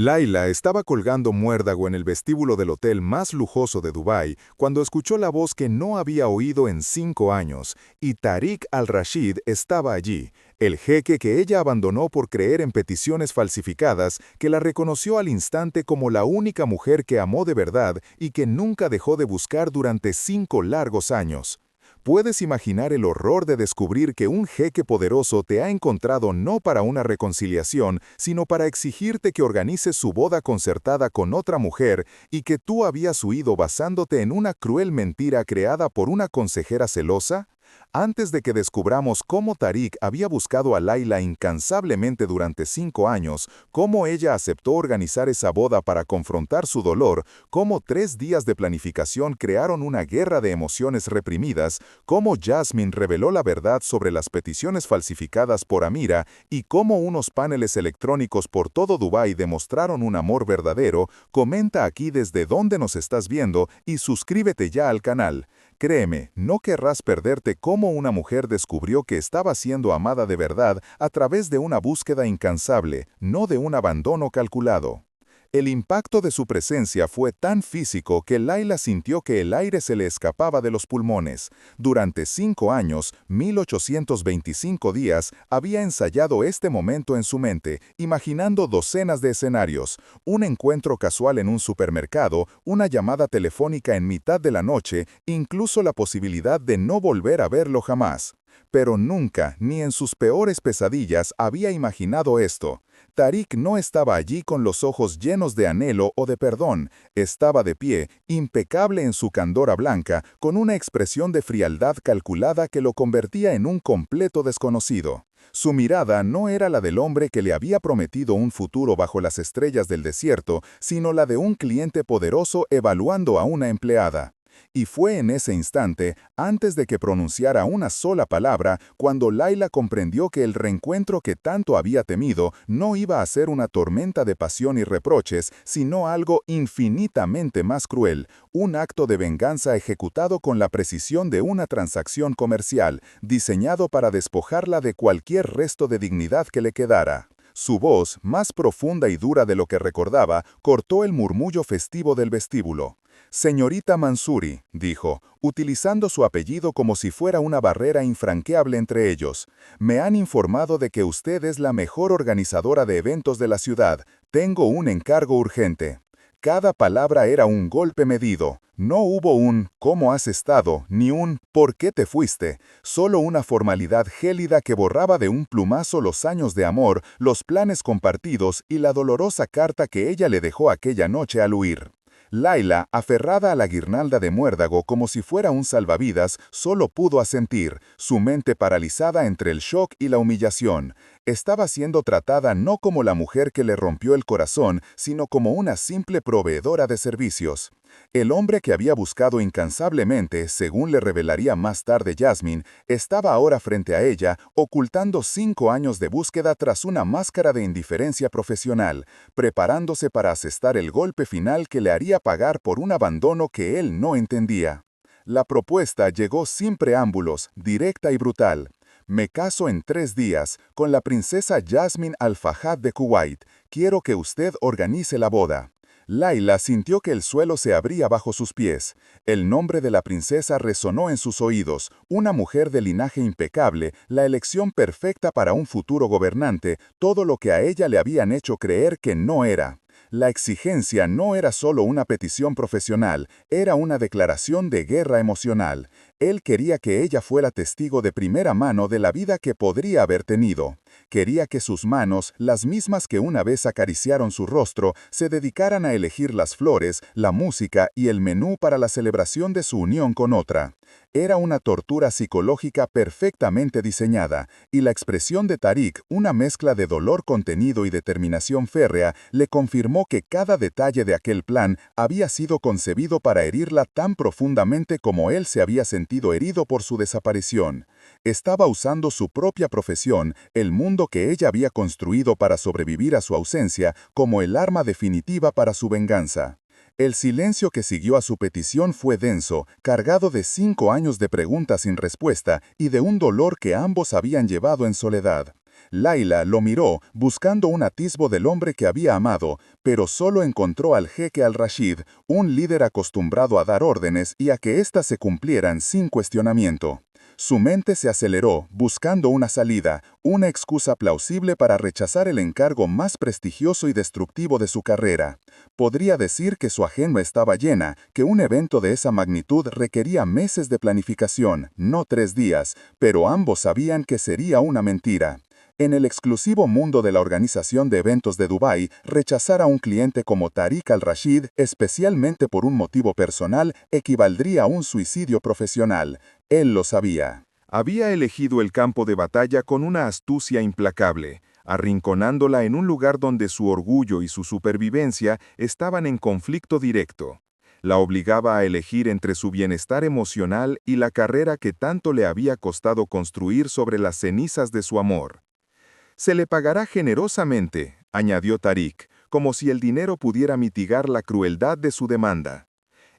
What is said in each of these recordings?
Laila estaba colgando muérdago en el vestíbulo del hotel más lujoso de Dubái cuando escuchó la voz que no había oído en 5 años, y Tariq al-Rashid estaba allí, el jeque que ella abandonó por creer en peticiones falsificadas, que la reconoció al instante como la única mujer que amó de verdad y que nunca dejó de buscar durante 5 largos años. ¿Puedes imaginar el horror de descubrir que un jeque poderoso te ha encontrado no para una reconciliación, sino para exigirte que organices su boda concertada con otra mujer y que tú habías huido basándote en una cruel mentira creada por una consejera celosa? Antes de que descubramos cómo Tariq había buscado a Laila incansablemente durante 5 años, cómo ella aceptó organizar esa boda para confrontar su dolor, cómo 3 días de planificación crearon una guerra de emociones reprimidas, cómo Jasmine reveló la verdad sobre las peticiones falsificadas por Amira y cómo unos paneles electrónicos por todo Dubái demostraron un amor verdadero, comenta aquí desde dónde nos estás viendo y suscríbete ya al canal. Créeme, no querrás perderte cómo una mujer descubrió que estaba siendo amada de verdad a través de una búsqueda incansable, no de un abandono calculado. El impacto de su presencia fue tan físico que Laila sintió que el aire se le escapaba de los pulmones. Durante 5 años, 1825 días, había ensayado este momento en su mente, imaginando docenas de escenarios: un encuentro casual en un supermercado, una llamada telefónica en mitad de la noche, incluso la posibilidad de no volver a verlo jamás. Pero nunca, ni en sus peores pesadillas, había imaginado esto. Tariq no estaba allí con los ojos llenos de anhelo o de perdón. Estaba de pie, impecable en su candora blanca, con una expresión de frialdad calculada que lo convertía en un completo desconocido. Su mirada no era la del hombre que le había prometido un futuro bajo las estrellas del desierto, sino la de un cliente poderoso evaluando a una empleada. Y fue en ese instante, antes de que pronunciara una sola palabra, cuando Laila comprendió que el reencuentro que tanto había temido no iba a ser una tormenta de pasión y reproches, sino algo infinitamente más cruel, un acto de venganza ejecutado con la precisión de una transacción comercial, diseñado para despojarla de cualquier resto de dignidad que le quedara. Su voz, más profunda y dura de lo que recordaba, cortó el murmullo festivo del vestíbulo. «Señorita Mansuri», dijo, utilizando su apellido como si fuera una barrera infranqueable entre ellos, «me han informado de que usted es la mejor organizadora de eventos de la ciudad. Tengo un encargo urgente». Cada palabra era un golpe medido. No hubo un «¿cómo has estado?» ni un «¿por qué te fuiste?», solo una formalidad gélida que borraba de un plumazo los años de amor, los planes compartidos y la dolorosa carta que ella le dejó aquella noche al huir. Laila, aferrada a la guirnalda de muérdago como si fuera un salvavidas, solo pudo asentir, su mente paralizada entre el shock y la humillación. Estaba siendo tratada no como la mujer que le rompió el corazón, sino como una simple proveedora de servicios. El hombre que había buscado incansablemente, según le revelaría más tarde Jasmine, estaba ahora frente a ella, ocultando 5 años de búsqueda tras una máscara de indiferencia profesional, preparándose para asestar el golpe final que le haría pagar por un abandono que él no entendía. La propuesta llegó sin preámbulos, directa y brutal. «Me caso en 3 días, con la princesa Jasmine Al Fahad de Kuwait. Quiero que usted organice la boda». Laila sintió que el suelo se abría bajo sus pies. El nombre de la princesa resonó en sus oídos, una mujer de linaje impecable, la elección perfecta para un futuro gobernante, todo lo que a ella le habían hecho creer que no era. La exigencia no era solo una petición profesional, era una declaración de guerra emocional. Él quería que ella fuera testigo de primera mano de la vida que podría haber tenido. Quería que sus manos, las mismas que una vez acariciaron su rostro, se dedicaran a elegir las flores, la música y el menú para la celebración de su unión con otra. Era una tortura psicológica perfectamente diseñada, y la expresión de Tariq, una mezcla de dolor contenido y determinación férrea, le confirmó que cada detalle de aquel plan había sido concebido para herirla tan profundamente como él se había sentido herido por su desaparición. Estaba usando su propia profesión, el mundo que ella había construido para sobrevivir a su ausencia, como el arma definitiva para su venganza. El silencio que siguió a su petición fue denso, cargado de 5 años de preguntas sin respuesta y de un dolor que ambos habían llevado en soledad. Laila lo miró buscando un atisbo del hombre que había amado, pero solo encontró al jeque al-Rashid, un líder acostumbrado a dar órdenes y a que éstas se cumplieran sin cuestionamiento. Su mente se aceleró, buscando una salida, una excusa plausible para rechazar el encargo más prestigioso y destructivo de su carrera. Podría decir que su agenda estaba llena, que un evento de esa magnitud requería meses de planificación, no 3 días, pero ambos sabían que sería una mentira. En el exclusivo mundo de la organización de eventos de Dubái, rechazar a un cliente como Tariq al-Rashid, especialmente por un motivo personal, equivaldría a un suicidio profesional. Él lo sabía. Había elegido el campo de batalla con una astucia implacable, arrinconándola en un lugar donde su orgullo y su supervivencia estaban en conflicto directo. La obligaba a elegir entre su bienestar emocional y la carrera que tanto le había costado construir sobre las cenizas de su amor. «Se le pagará generosamente», añadió Tariq, como si el dinero pudiera mitigar la crueldad de su demanda.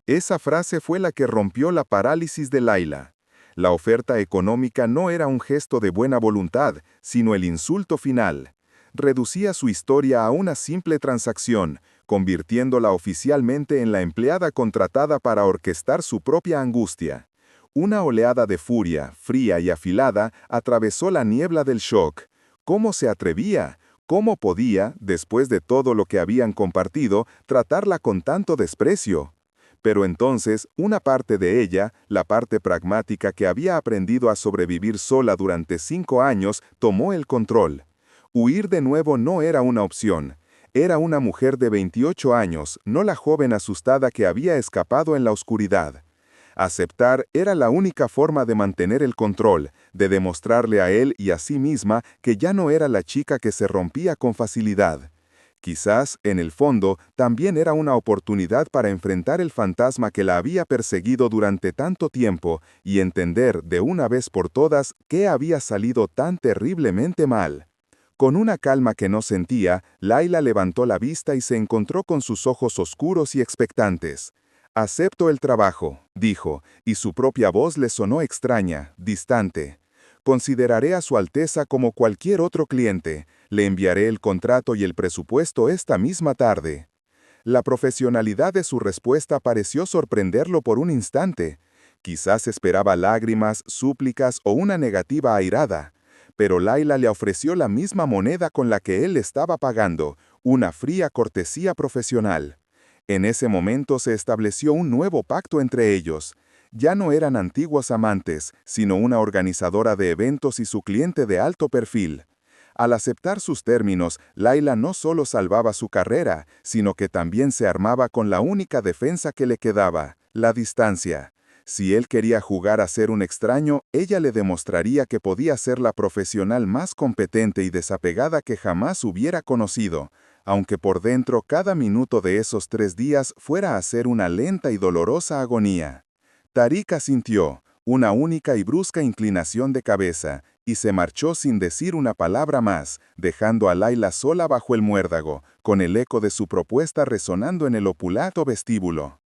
Esa frase fue la que rompió la parálisis de Laila. La oferta económica no era un gesto de buena voluntad, sino el insulto final. Reducía su historia a una simple transacción, convirtiéndola oficialmente en la empleada contratada para orquestar su propia angustia. Una oleada de furia, fría y afilada, atravesó la niebla del shock. ¿Cómo se atrevía? ¿Cómo podía, después de todo lo que habían compartido, tratarla con tanto desprecio? Pero entonces, una parte de ella, la parte pragmática que había aprendido a sobrevivir sola durante 5 años, tomó el control. Huir de nuevo no era una opción. Era una mujer de 28 años, no la joven asustada que había escapado en la oscuridad. Aceptar era la única forma de mantener el control, de demostrarle a él y a sí misma que ya no era la chica que se rompía con facilidad. Quizás, en el fondo, también era una oportunidad para enfrentar el fantasma que la había perseguido durante tanto tiempo y entender de una vez por todas qué había salido tan terriblemente mal. Con una calma que no sentía, Laila levantó la vista y se encontró con sus ojos oscuros y expectantes. «Acepto el trabajo», dijo, y su propia voz le sonó extraña, distante. «Consideraré a Su Alteza como cualquier otro cliente. Le enviaré el contrato y el presupuesto esta misma tarde». La profesionalidad de su respuesta pareció sorprenderlo por un instante. Quizás esperaba lágrimas, súplicas o una negativa airada. Pero Laila le ofreció la misma moneda con la que él estaba pagando, una fría cortesía profesional. En ese momento se estableció un nuevo pacto entre ellos. Ya no eran antiguos amantes, sino una organizadora de eventos y su cliente de alto perfil. Al aceptar sus términos, Laila no solo salvaba su carrera, sino que también se armaba con la única defensa que le quedaba, la distancia. Si él quería jugar a ser un extraño, ella le demostraría que podía ser la profesional más competente y desapegada que jamás hubiera conocido, aunque por dentro cada minuto de esos 3 días fuera a ser una lenta y dolorosa agonía. Tariq asintió, una única y brusca inclinación de cabeza, y se marchó sin decir una palabra más, dejando a Laila sola bajo el muérdago, con el eco de su propuesta resonando en el opulato vestíbulo.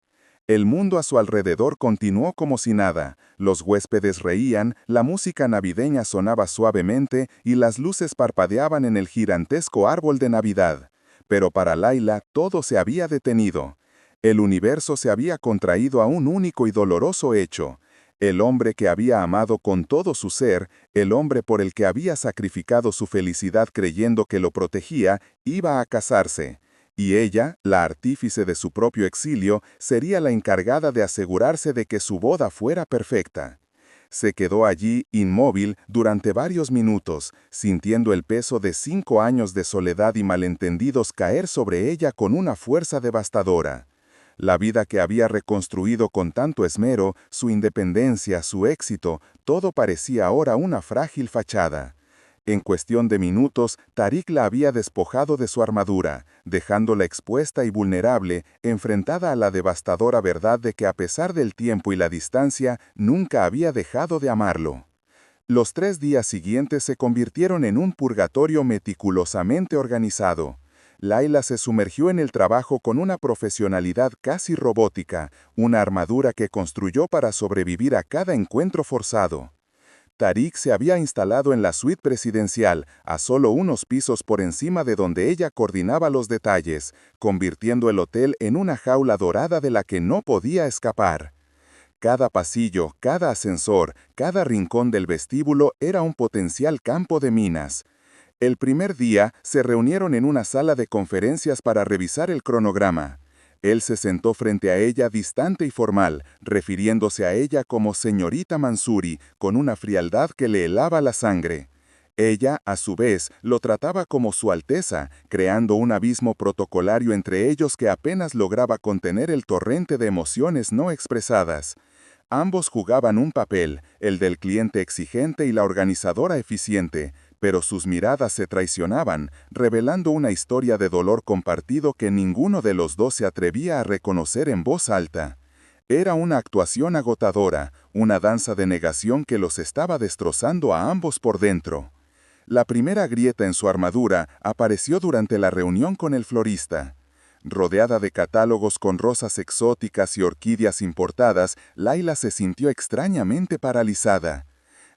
El mundo a su alrededor continuó como si nada. Los huéspedes reían, la música navideña sonaba suavemente y las luces parpadeaban en el gigantesco árbol de Navidad. Pero para Laila todo se había detenido. El universo se había contraído a un único y doloroso hecho. El hombre que había amado con todo su ser, el hombre por el que había sacrificado su felicidad creyendo que lo protegía, iba a casarse. Y ella, la artífice de su propio exilio, sería la encargada de asegurarse de que su boda fuera perfecta. Se quedó allí, inmóvil, durante varios minutos, sintiendo el peso de 5 años de soledad y malentendidos caer sobre ella con una fuerza devastadora. La vida que había reconstruido con tanto esmero, su independencia, su éxito, todo parecía ahora una frágil fachada. En cuestión de minutos, Tariq la había despojado de su armadura, dejándola expuesta y vulnerable, enfrentada a la devastadora verdad de que a pesar del tiempo y la distancia, nunca había dejado de amarlo. Los 3 días siguientes se convirtieron en un purgatorio meticulosamente organizado. Laila se sumergió en el trabajo con una profesionalidad casi robótica, una armadura que construyó para sobrevivir a cada encuentro forzado. Tariq se había instalado en la suite presidencial, a solo unos pisos por encima de donde ella coordinaba los detalles, convirtiendo el hotel en una jaula dorada de la que no podía escapar. Cada pasillo, cada ascensor, cada rincón del vestíbulo era un potencial campo de minas. El primer día se reunieron en una sala de conferencias para revisar el cronograma. Él se sentó frente a ella distante y formal, refiriéndose a ella como señorita Mansuri, con una frialdad que le helaba la sangre. Ella, a su vez, lo trataba como Su Alteza, creando un abismo protocolario entre ellos que apenas lograba contener el torrente de emociones no expresadas. Ambos jugaban un papel, el del cliente exigente y la organizadora eficiente, pero sus miradas se traicionaban, revelando una historia de dolor compartido que ninguno de los dos se atrevía a reconocer en voz alta. Era una actuación agotadora, una danza de negación que los estaba destrozando a ambos por dentro. La primera grieta en su armadura apareció durante la reunión con el florista. Rodeada de catálogos con rosas exóticas y orquídeas importadas, Laila se sintió extrañamente paralizada.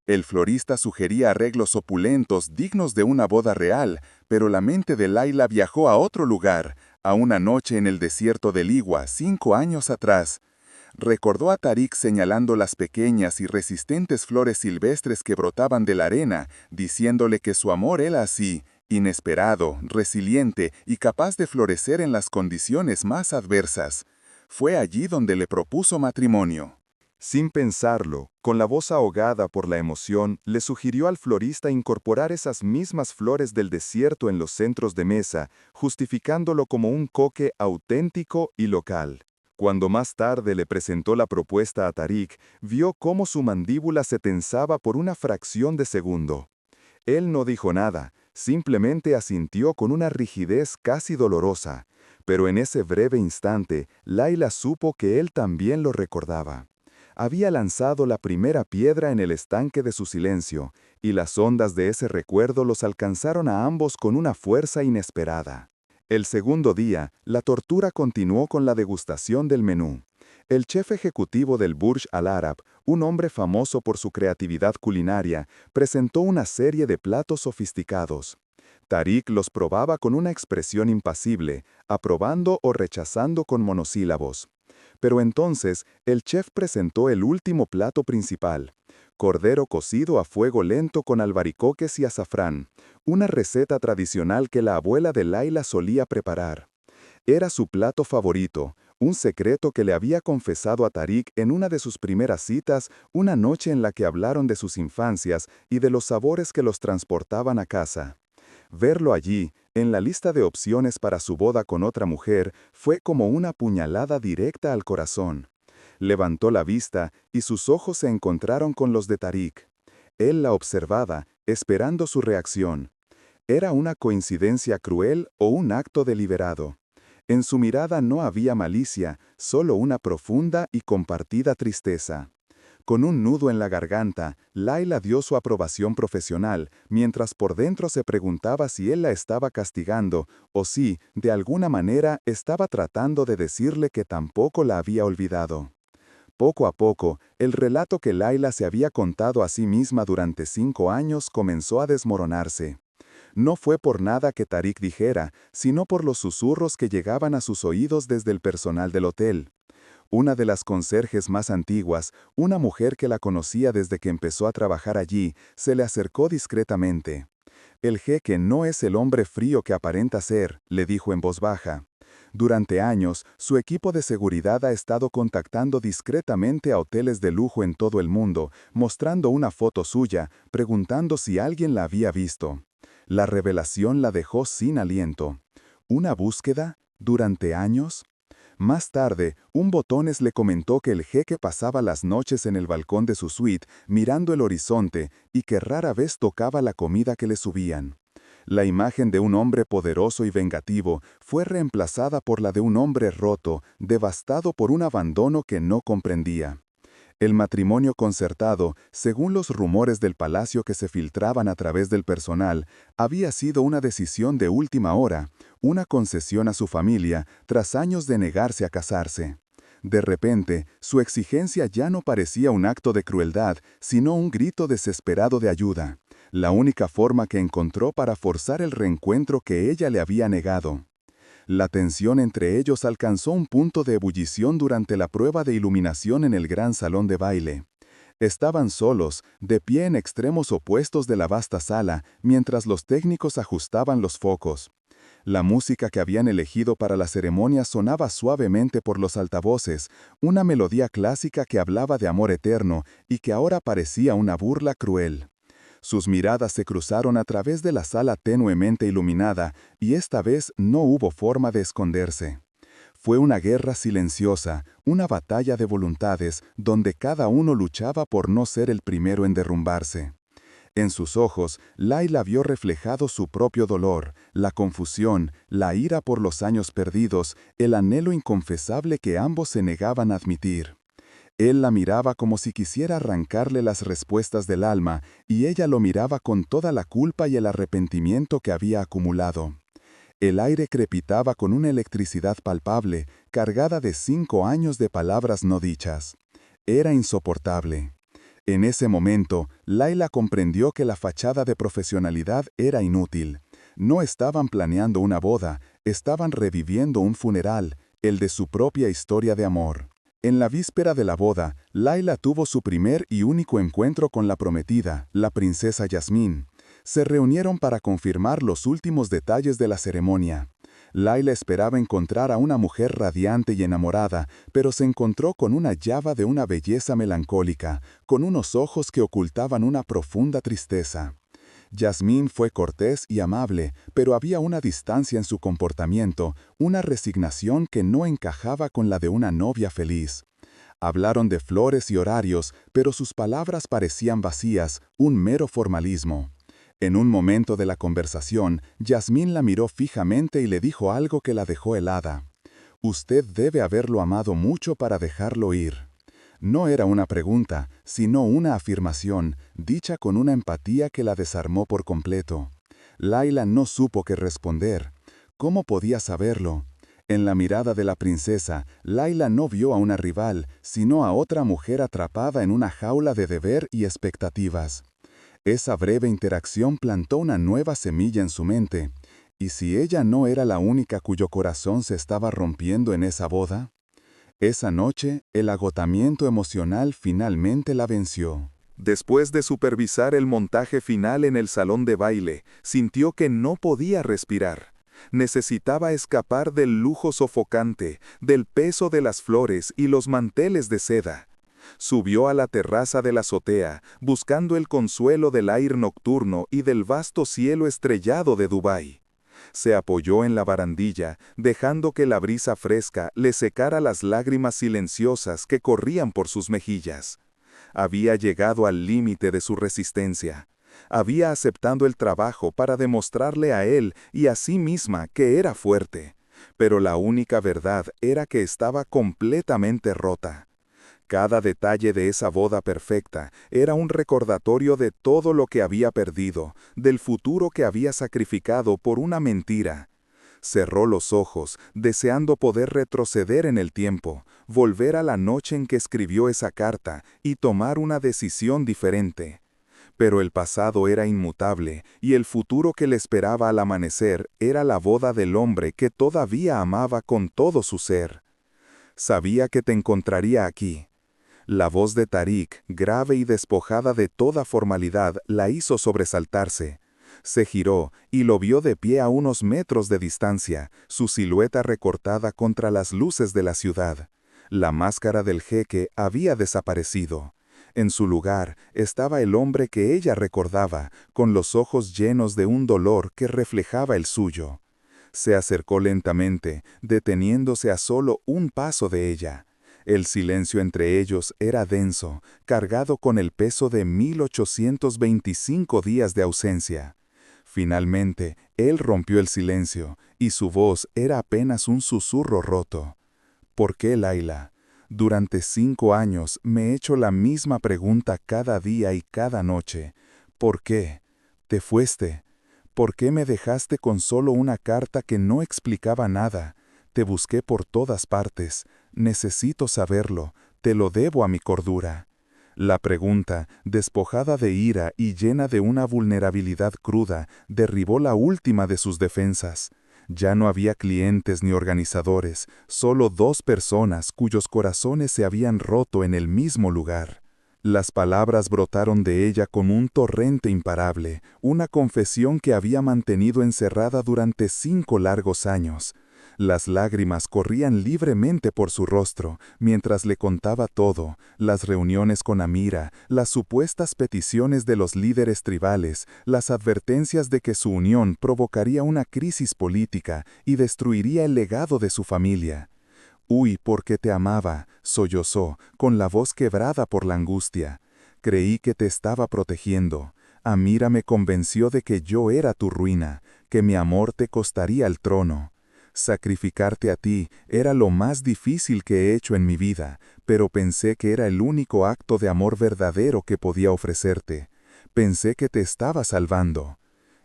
El florista sugería arreglos opulentos dignos de una boda real, pero la mente de Laila viajó a otro lugar, a una noche en el desierto de Ligua, 5 años atrás. Recordó a Tariq señalando las pequeñas y resistentes flores silvestres que brotaban de la arena, diciéndole que su amor era así, inesperado, resiliente y capaz de florecer en las condiciones más adversas. Fue allí donde le propuso matrimonio. Sin pensarlo, con la voz ahogada por la emoción, le sugirió al florista incorporar esas mismas flores del desierto en los centros de mesa, justificándolo como un coque auténtico y local. Cuando más tarde le presentó la propuesta a Tariq, vio cómo su mandíbula se tensaba por una fracción de segundo. Él no dijo nada, simplemente asintió con una rigidez casi dolorosa, pero en ese breve instante, Laila supo que él también lo recordaba. Había lanzado la primera piedra en el estanque de su silencio, y las ondas de ese recuerdo los alcanzaron a ambos con una fuerza inesperada. El segundo día, la tortura continuó con la degustación del menú. El chef ejecutivo del Burj Al Arab, un hombre famoso por su creatividad culinaria, presentó una serie de platos sofisticados. Tariq los probaba con una expresión impasible, aprobando o rechazando con monosílabos. Pero entonces, el chef presentó el último plato principal: cordero cocido a fuego lento con albaricoques y azafrán, una receta tradicional que la abuela de Laila solía preparar. Era su plato favorito, un secreto que le había confesado a Tariq en una de sus primeras citas, una noche en la que hablaron de sus infancias y de los sabores que los transportaban a casa. Verlo allí, en la lista de opciones para su boda con otra mujer, fue como una puñalada directa al corazón. Levantó la vista y sus ojos se encontraron con los de Tariq. Él la observaba, esperando su reacción. ¿Era una coincidencia cruel o un acto deliberado? En su mirada no había malicia, solo una profunda y compartida tristeza. Con un nudo en la garganta, Laila dio su aprobación profesional, mientras por dentro se preguntaba si él la estaba castigando, o si, de alguna manera, estaba tratando de decirle que tampoco la había olvidado. Poco a poco, el relato que Laila se había contado a sí misma durante 5 años comenzó a desmoronarse. No fue por nada que Tariq dijera, sino por los susurros que llegaban a sus oídos desde el personal del hotel. Una de las conserjes más antiguas, una mujer que la conocía desde que empezó a trabajar allí, se le acercó discretamente. «El jeque no es el hombre frío que aparenta ser», le dijo en voz baja. Durante años, su equipo de seguridad ha estado contactando discretamente a hoteles de lujo en todo el mundo, mostrando una foto suya, preguntando si alguien la había visto. La revelación la dejó sin aliento. ¿Una búsqueda? ¿Durante años? Más tarde, un botones le comentó que el jeque pasaba las noches en el balcón de su suite, mirando el horizonte, y que rara vez tocaba la comida que le subían. La imagen de un hombre poderoso y vengativo fue reemplazada por la de un hombre roto, devastado por un abandono que no comprendía. El matrimonio concertado, según los rumores del palacio que se filtraban a través del personal, había sido una decisión de última hora, una concesión a su familia, tras años de negarse a casarse. De repente, su exigencia ya no parecía un acto de crueldad, sino un grito desesperado de ayuda, la única forma que encontró para forzar el reencuentro que ella le había negado. La tensión entre ellos alcanzó un punto de ebullición durante la prueba de iluminación en el gran salón de baile. Estaban solos, de pie en extremos opuestos de la vasta sala, mientras los técnicos ajustaban los focos. La música que habían elegido para la ceremonia sonaba suavemente por los altavoces, una melodía clásica que hablaba de amor eterno y que ahora parecía una burla cruel. Sus miradas se cruzaron a través de la sala tenuemente iluminada, y esta vez no hubo forma de esconderse. Fue una guerra silenciosa, una batalla de voluntades, donde cada uno luchaba por no ser el primero en derrumbarse. En sus ojos, Laila vio reflejado su propio dolor, la confusión, la ira por los años perdidos, el anhelo inconfesable que ambos se negaban a admitir. Él la miraba como si quisiera arrancarle las respuestas del alma, y ella lo miraba con toda la culpa y el arrepentimiento que había acumulado. El aire crepitaba con una electricidad palpable, cargada de 5 años de palabras no dichas. Era insoportable. En ese momento, Laila comprendió que la fachada de profesionalidad era inútil. No estaban planeando una boda, estaban reviviendo un funeral, el de su propia historia de amor. En la víspera de la boda, Laila tuvo su primer y único encuentro con la prometida, la princesa Yasmín. Se reunieron para confirmar los últimos detalles de la ceremonia. Laila esperaba encontrar a una mujer radiante y enamorada, pero se encontró con una llava de una belleza melancólica, con unos ojos que ocultaban una profunda tristeza. Yasmín fue cortés y amable, pero había una distancia en su comportamiento, una resignación que no encajaba con la de una novia feliz. Hablaron de flores y horarios, pero sus palabras parecían vacías, un mero formalismo. En un momento de la conversación, Yasmín la miró fijamente y le dijo algo que la dejó helada. «Usted debe haberlo amado mucho para dejarlo ir». No era una pregunta, sino una afirmación, dicha con una empatía que la desarmó por completo. Laila no supo qué responder. ¿Cómo podía saberlo? En la mirada de la princesa, Laila no vio a una rival, sino a otra mujer atrapada en una jaula de deber y expectativas. Esa breve interacción plantó una nueva semilla en su mente. ¿Y si ella no era la única cuyo corazón se estaba rompiendo en esa boda? Esa noche, el agotamiento emocional finalmente la venció. Después de supervisar el montaje final en el salón de baile, sintió que no podía respirar. Necesitaba escapar del lujo sofocante, del peso de las flores y los manteles de seda. Subió a la terraza de la azotea, buscando el consuelo del aire nocturno y del vasto cielo estrellado de Dubái. Se apoyó en la barandilla, dejando que la brisa fresca le secara las lágrimas silenciosas que corrían por sus mejillas. Había llegado al límite de su resistencia. Había aceptado el trabajo para demostrarle a él y a sí misma que era fuerte. Pero la única verdad era que estaba completamente rota. Cada detalle de esa boda perfecta era un recordatorio de todo lo que había perdido, del futuro que había sacrificado por una mentira. Cerró los ojos, deseando poder retroceder en el tiempo, volver a la noche en que escribió esa carta y tomar una decisión diferente. Pero el pasado era inmutable, y el futuro que le esperaba al amanecer era la boda del hombre que todavía amaba con todo su ser. Sabía que te encontraría aquí. La voz de Tarik, grave y despojada de toda formalidad, la hizo sobresaltarse. Se giró y lo vio de pie a unos metros de distancia, su silueta recortada contra las luces de la ciudad. La máscara del jeque había desaparecido. En su lugar estaba el hombre que ella recordaba, con los ojos llenos de un dolor que reflejaba el suyo. Se acercó lentamente, deteniéndose a solo un paso de ella. El silencio entre ellos era denso, cargado con el peso de 1825 días de ausencia. Finalmente, él rompió el silencio, y su voz era apenas un susurro roto. ¿Por qué, Laila? Durante 5 años me he hecho la misma pregunta cada día y cada noche. ¿Por qué? ¿Te fuiste? ¿Por qué me dejaste con solo una carta que no explicaba nada? Te busqué por todas partes. Necesito saberlo. Te lo debo a mi cordura. La pregunta, despojada de ira y llena de una vulnerabilidad cruda, derribó la última de sus defensas. Ya no había clientes ni organizadores, solo dos personas cuyos corazones se habían roto en el mismo lugar. Las palabras brotaron de ella con un torrente imparable, una confesión que había mantenido encerrada durante 5 largos años. Las lágrimas corrían libremente por su rostro, mientras le contaba todo, las reuniones con Amira, las supuestas peticiones de los líderes tribales, las advertencias de que su unión provocaría una crisis política y destruiría el legado de su familia. «Uy, porque te amaba», sollozó, con la voz quebrada por la angustia. «Creí que te estaba protegiendo. Amira me convenció de que yo era tu ruina, que mi amor te costaría el trono. Sacrificarte a ti era lo más difícil que he hecho en mi vida, pero pensé que era el único acto de amor verdadero que podía ofrecerte. Pensé que te estaba salvando».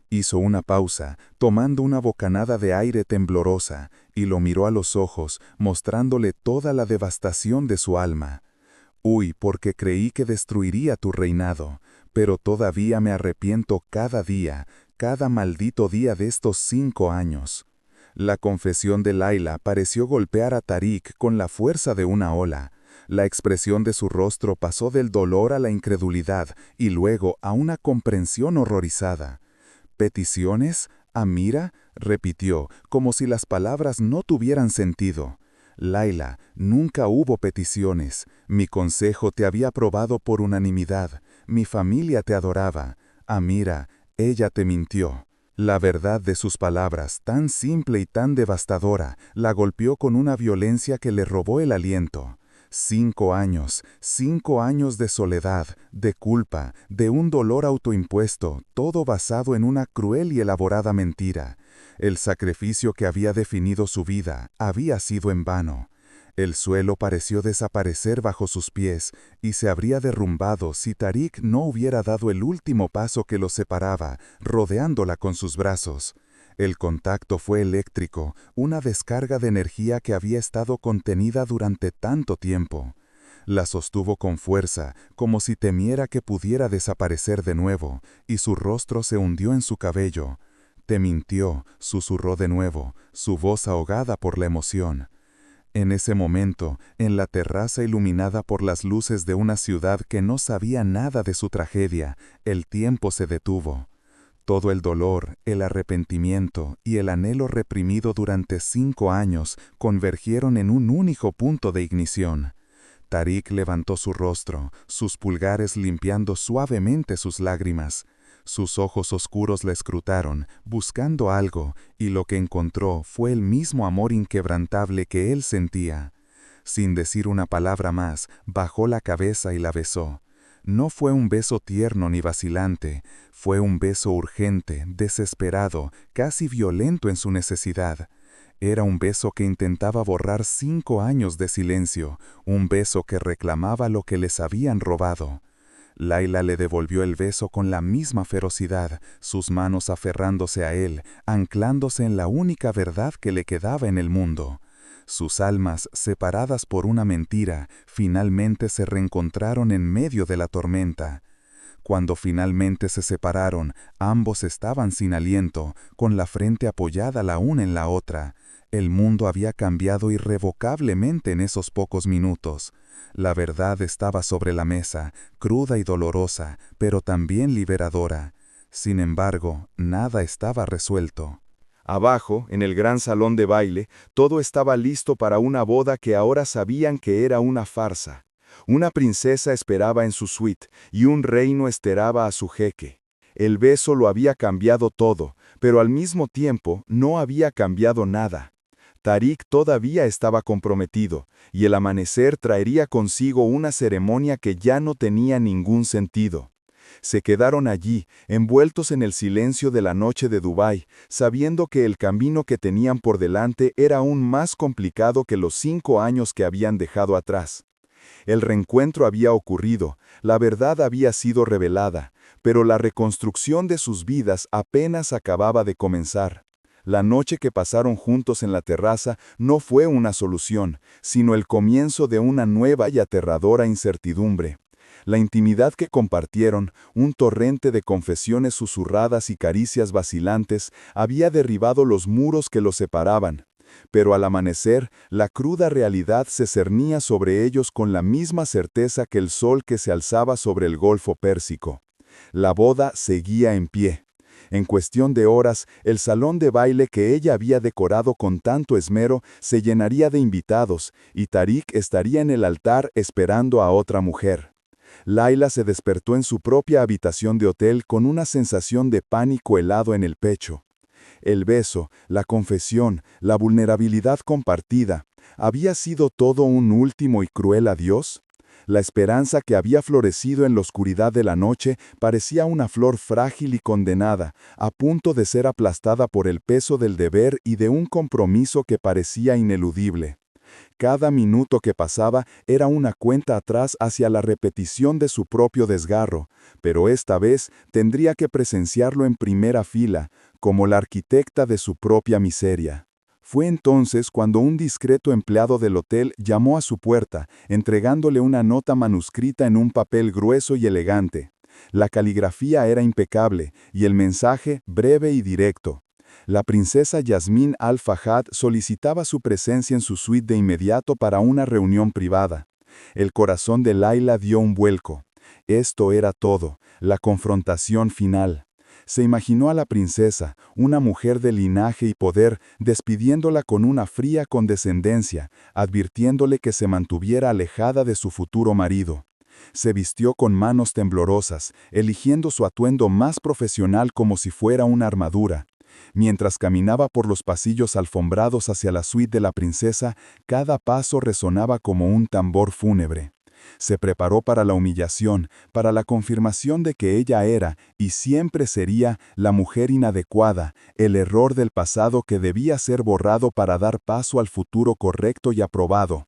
Hizo una pausa, tomando una bocanada de aire temblorosa, y lo miró a los ojos, mostrándole toda la devastación de su alma. «Uy, porque creí que destruiría tu reinado, pero todavía me arrepiento cada día, cada maldito día de estos 5 años». La confesión de Layla pareció golpear a Tariq con la fuerza de una ola. La expresión de su rostro pasó del dolor a la incredulidad y luego a una comprensión horrorizada. «¿Peticiones? ¿Amira?», repitió, como si las palabras no tuvieran sentido. «Layla, nunca hubo peticiones. Mi consejo te había aprobado por unanimidad. Mi familia te adoraba. Amira, ella te mintió». La verdad de sus palabras, tan simple y tan devastadora, la golpeó con una violencia que le robó el aliento. 5 años, 5 años de soledad, de culpa, de un dolor autoimpuesto, todo basado en una cruel y elaborada mentira. El sacrificio que había definido su vida había sido en vano. El suelo pareció desaparecer bajo sus pies y se habría derrumbado si Tariq no hubiera dado el último paso que los separaba, rodeándola con sus brazos. El contacto fue eléctrico, una descarga de energía que había estado contenida durante tanto tiempo. La sostuvo con fuerza, como si temiera que pudiera desaparecer de nuevo, y su rostro se hundió en su cabello. «Te mintió», susurró de nuevo, su voz ahogada por la emoción. En ese momento, en la terraza iluminada por las luces de una ciudad que no sabía nada de su tragedia, el tiempo se detuvo. Todo el dolor, el arrepentimiento y el anhelo reprimido durante 5 años convergieron en un único punto de ignición. Tariq levantó su rostro, sus pulgares limpiando suavemente sus lágrimas. Sus ojos oscuros la escrutaron, buscando algo, y lo que encontró fue el mismo amor inquebrantable que él sentía. Sin decir una palabra más, bajó la cabeza y la besó. No fue un beso tierno ni vacilante, fue un beso urgente, desesperado, casi violento en su necesidad. Era un beso que intentaba borrar 5 años de silencio, un beso que reclamaba lo que les habían robado. Layla le devolvió el beso con la misma ferocidad, sus manos aferrándose a él, anclándose en la única verdad que le quedaba en el mundo. Sus almas, separadas por una mentira, finalmente se reencontraron en medio de la tormenta. Cuando finalmente se separaron, ambos estaban sin aliento, con la frente apoyada la una en la otra. El mundo había cambiado irrevocablemente en esos pocos minutos. La verdad estaba sobre la mesa, cruda y dolorosa, pero también liberadora. Sin embargo, nada estaba resuelto. Abajo, en el gran salón de baile, todo estaba listo para una boda que ahora sabían que era una farsa. Una princesa esperaba en su suite y un reino esperaba a su jeque. El beso lo había cambiado todo, pero al mismo tiempo no había cambiado nada. Tariq todavía estaba comprometido, y el amanecer traería consigo una ceremonia que ya no tenía ningún sentido. Se quedaron allí, envueltos en el silencio de la noche de Dubái, sabiendo que el camino que tenían por delante era aún más complicado que los 5 años que habían dejado atrás. El reencuentro había ocurrido, la verdad había sido revelada, pero la reconstrucción de sus vidas apenas acababa de comenzar. La noche que pasaron juntos en la terraza no fue una solución, sino el comienzo de una nueva y aterradora incertidumbre. La intimidad que compartieron, un torrente de confesiones susurradas y caricias vacilantes, había derribado los muros que los separaban. Pero al amanecer, la cruda realidad se cernía sobre ellos con la misma certeza que el sol que se alzaba sobre el Golfo Pérsico. La boda seguía en pie. En cuestión de horas, el salón de baile que ella había decorado con tanto esmero se llenaría de invitados, y Tarik estaría en el altar esperando a otra mujer. Layla se despertó en su propia habitación de hotel con una sensación de pánico helado en el pecho. El beso, la confesión, la vulnerabilidad compartida, ¿había sido todo un último y cruel adiós? La esperanza que había florecido en la oscuridad de la noche parecía una flor frágil y condenada, a punto de ser aplastada por el peso del deber y de un compromiso que parecía ineludible. Cada minuto que pasaba era una cuenta atrás hacia la repetición de su propio desgarro, pero esta vez tendría que presenciarlo en primera fila, como la arquitecta de su propia miseria. Fue entonces cuando un discreto empleado del hotel llamó a su puerta, entregándole una nota manuscrita en un papel grueso y elegante. La caligrafía era impecable, y el mensaje breve y directo. La princesa Yasmín Al-Fahad solicitaba su presencia en su suite de inmediato para una reunión privada. El corazón de Layla dio un vuelco. Esto era todo, la confrontación final. Se imaginó a la princesa, una mujer de linaje y poder, despidiéndola con una fría condescendencia, advirtiéndole que se mantuviera alejada de su futuro marido. Se vistió con manos temblorosas, eligiendo su atuendo más profesional como si fuera una armadura. Mientras caminaba por los pasillos alfombrados hacia la suite de la princesa, cada paso resonaba como un tambor fúnebre. Se preparó para la humillación, para la confirmación de que ella era, y siempre sería, la mujer inadecuada, el error del pasado que debía ser borrado para dar paso al futuro correcto y aprobado.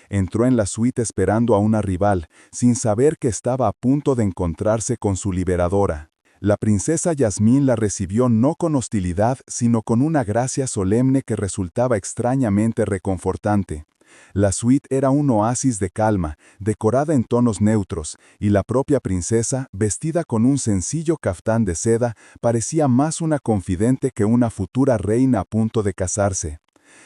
Entró en la suite esperando a una rival, sin saber que estaba a punto de encontrarse con su liberadora. La princesa Yasmín la recibió no con hostilidad, sino con una gracia solemne que resultaba extrañamente reconfortante. La suite era un oasis de calma, decorada en tonos neutros, y la propia princesa, vestida con un sencillo caftán de seda, parecía más una confidente que una futura reina a punto de casarse.